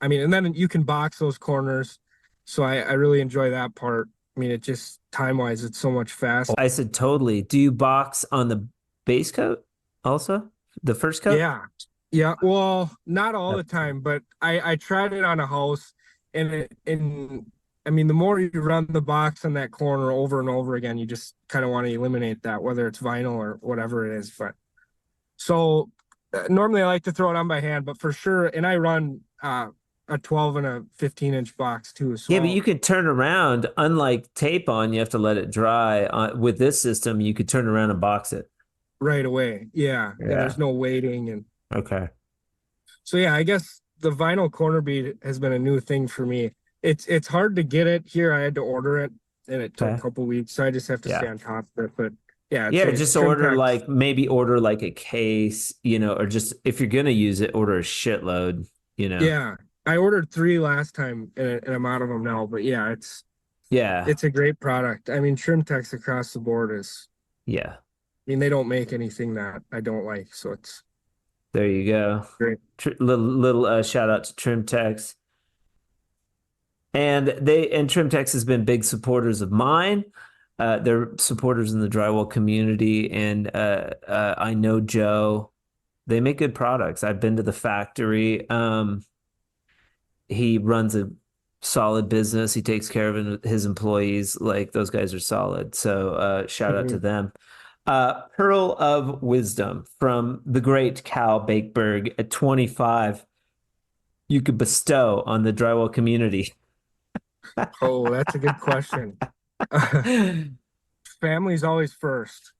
I mean, and then you can box those corners. So I really enjoy that part. I mean, it just time-wise, it's so much faster. I said totally. Do you box on the base coat also? The first coat? Yeah. Yeah. Well, not all the time, but I tried it on a house and I mean, the more you run the box on that corner over and over again, you just kind of want to eliminate that, whether it's vinyl or whatever it is. But so normally I like to throw it on by hand, but for sure, and I run a 12 and a 15-inch box too. So Yeah, but you could turn around. Unlike tape on, you have to let it dry. With this system, you could turn around and box it. right away. Yeah. Yeah. There's no waiting. And Okay. so, yeah, I guess the vinyl corner bead has been a new thing for me. It's hard to get it here. I had to order it and it took Okay. a couple weeks. So I just have to stay on top of it. But yeah, Just order maybe order like a case, or just if you're gonna use it, order a shitload, Yeah. I ordered 3 last time and I'm out of them now. But yeah, it's a great product. I mean, Trimtex across the board is, yeah. I mean, they don't make anything that I don't like. So it's There you go. great. Little shout out to Trimtex. And Trimtex has been big supporters of mine. They're supporters in the drywall community, and I know Joe. They make good products. I've been to the factory. He runs a solid business. He takes care of his employees. Like, those guys are solid. So shout out to them. Pearl of wisdom from the great Cal Bakeberg at 25. You could bestow on the drywall community. Oh, that's a good question. Family's always first.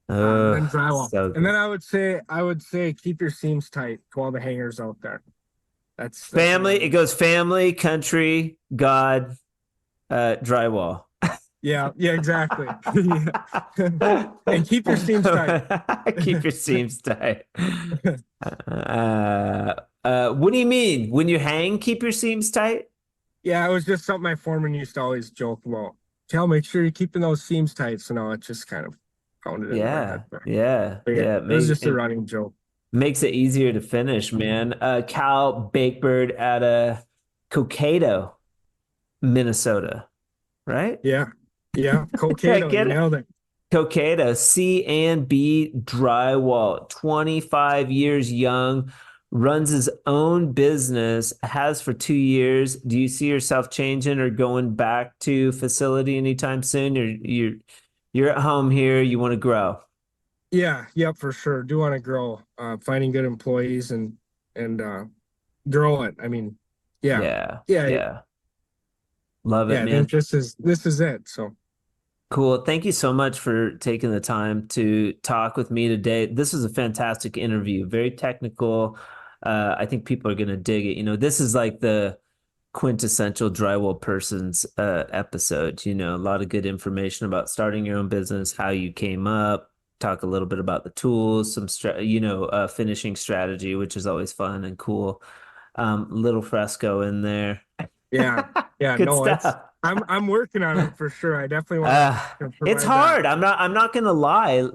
Then drywall. So and then I would say keep your seams tight to all the hangers out there. That's family. It goes family, country, God, drywall. Yeah, exactly. And keep your seams tight. Keep your seams tight. What do you mean? When you hang, keep your seams tight? Yeah, it was just something my foreman used to always joke about. Cal, make sure you're keeping those seams tight. So now it just kind of pounded in my head. Yeah. It was just a running joke. Makes it easier to finish, man. Cal Bakeberg at Cokato, Minnesota, right? Yeah. Cokato, Get it? nailed it. Cokato, C&B Drywall, 25 years young, runs his own business, has for 2 years. Do you see yourself changing or going back to facility anytime soon? You're at home here. You want to grow. Yeah, for sure. Do want to grow, finding good employees and grow it. I mean, yeah. Love it, man. man. This is it. So cool. Thank you so much for taking the time to talk with me today. This was a fantastic interview, very technical. I think people are going to dig it. This is like the quintessential drywall person's episode. A lot of good information about starting your own business, how you came up, talk a little bit about the tools, some finishing strategy, which is always fun and cool. Little Fresco in there. Yeah. Good stuff. I'm working on it for sure. I definitely want to it's hard. I'm not gonna lie.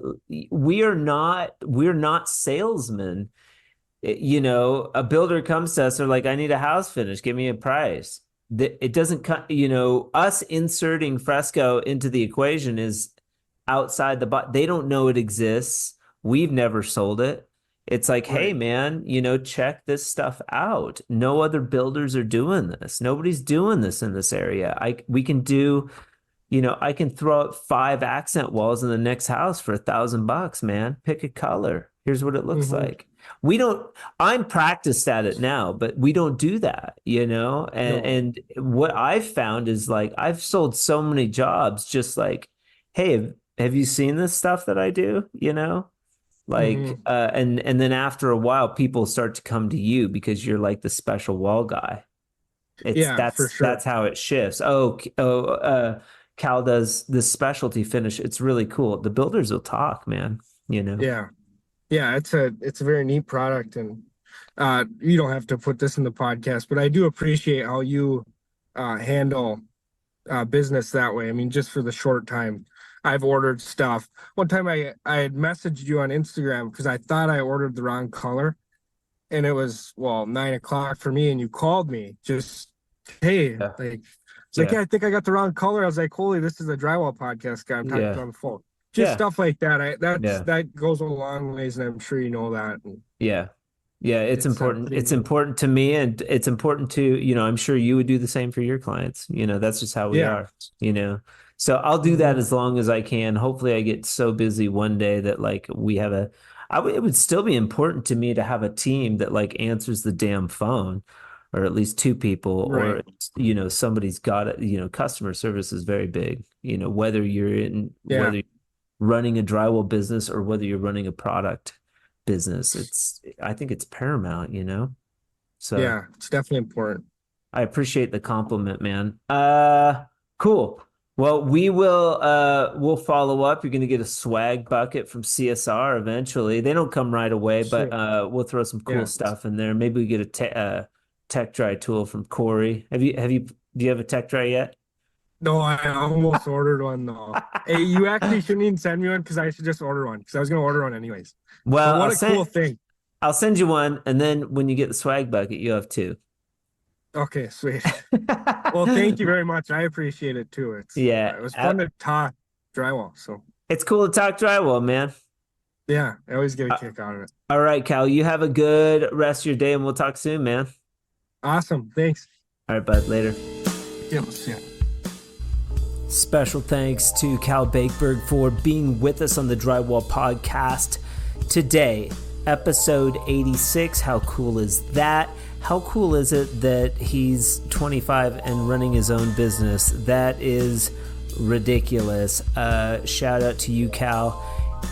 We're not salesmen. A builder comes to us, they're like, I need a house finish, give me a price. It doesn't cut, us inserting Fresco into the equation is outside the box. They don't know it exists. We've never sold it. It's like, hey, man, check this stuff out. No other builders are doing this. Nobody's doing this in this area. We can do, I can throw out 5 accent walls in the next house for $1,000, man. Pick a color. Here's what it looks like. I'm practiced at it now, but we don't do that, and what I've found is, like, I've sold so many jobs just like, hey, have you seen this stuff that I do? And then after a while, people start to come to you because you're like the special wall guy. For sure. That's how it shifts. Cal does this specialty finish. It's really cool. The builders will talk, man. Yeah. It's a very neat product, and you don't have to put this in the podcast, but I do appreciate how you handle business that way. I mean, just for the short time I've ordered stuff. One time I had messaged you on Instagram because I thought I ordered the wrong color, and it was 9 o'clock for me, and you called me just, hey, Yeah. like it's like, yeah, I think I got the wrong color. I was like, holy, this is a Drywall Podcast guy I'm talking to on the phone. Just stuff like that. That goes a long ways, and I'm sure you know that. Yeah. Yeah, it's important. It's important to me, and it's important to, I'm sure you would do the same for your clients. That's just how we are, So I'll do that as long as I can. Hopefully I get so busy one day that like we have it would still be important to me to have a team that like answers the damn phone, or at least two people, right. Or, somebody's got it. Customer service is very big, whether whether you're running a drywall business or whether you're running a product business, I think it's paramount, So yeah, it's definitely important. I appreciate the compliment, man. Cool. Well, we'll follow up. You're gonna get a swag bucket from CSR eventually. They don't come right away, but we'll throw some cool stuff in there. Maybe we get a tech dry tool from Corey. Do you have a tech dry yet? No, I almost ordered one though. Hey, you actually shouldn't even send me one because I should just order one because I was gonna order one anyways. Well, what a cool thing. I'll send you one, and then when you get the swag bucket, you have two. Okay, sweet. Well, thank you very much. I appreciate it too. It was fun to talk drywall. So it's cool to talk drywall, man. Yeah, I always get a kick out of it. All right, Cal, you have a good rest of your day, and we'll talk soon, man. Awesome. Thanks. All right, bud. Later. Yeah, we'll see you. Special thanks to Cal Bakeberg for being with us on the Drywall Podcast today. Episode 86. How cool is that? How cool is it that he's 25 and running his own business? That is ridiculous. Shout out to you, Cal.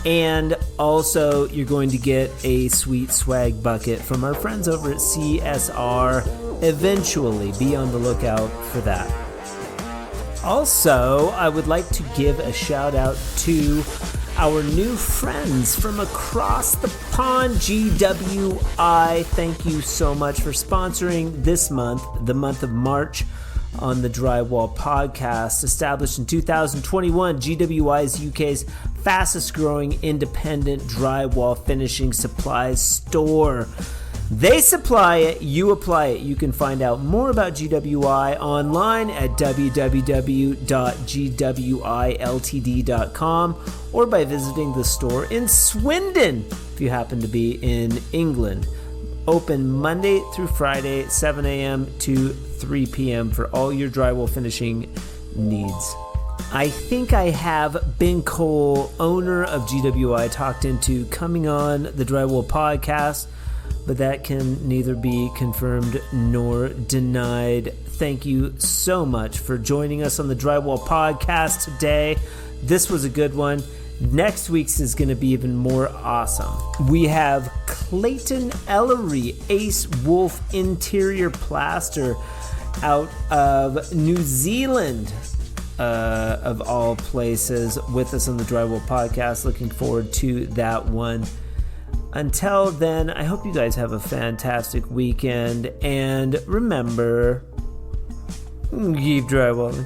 And also, you're going to get a sweet swag bucket from our friends over at CSR eventually. Be on the lookout for that. Also, I would like to give a shout out to our new friends from across the pond, GWI. Thank you so much for sponsoring this month, the month of March, on the Drywall Podcast. Established in 2021, GWI is UK's fastest growing independent drywall finishing supplies store. They supply it, you apply it. You can find out more about GWI online at www.gwiltd.com or by visiting the store in Swindon if you happen to be in England. Open Monday through Friday, 7 a.m. to 3 p.m. for all your drywall finishing needs. I think I have Ben Cole, owner of GWI, talked into coming on the Drywall Podcast, but that can neither be confirmed nor denied. Thank you so much for joining us on the Drywall Podcast today. This was a good one. Next week's is going to be even more awesome. We have Clayton Ellery, Ace Wolf Interior Plaster out of New Zealand, of all places, with us on the Drywall Podcast. Looking forward to that one. Until then, I hope you guys have a fantastic weekend, and remember, keep drywalling.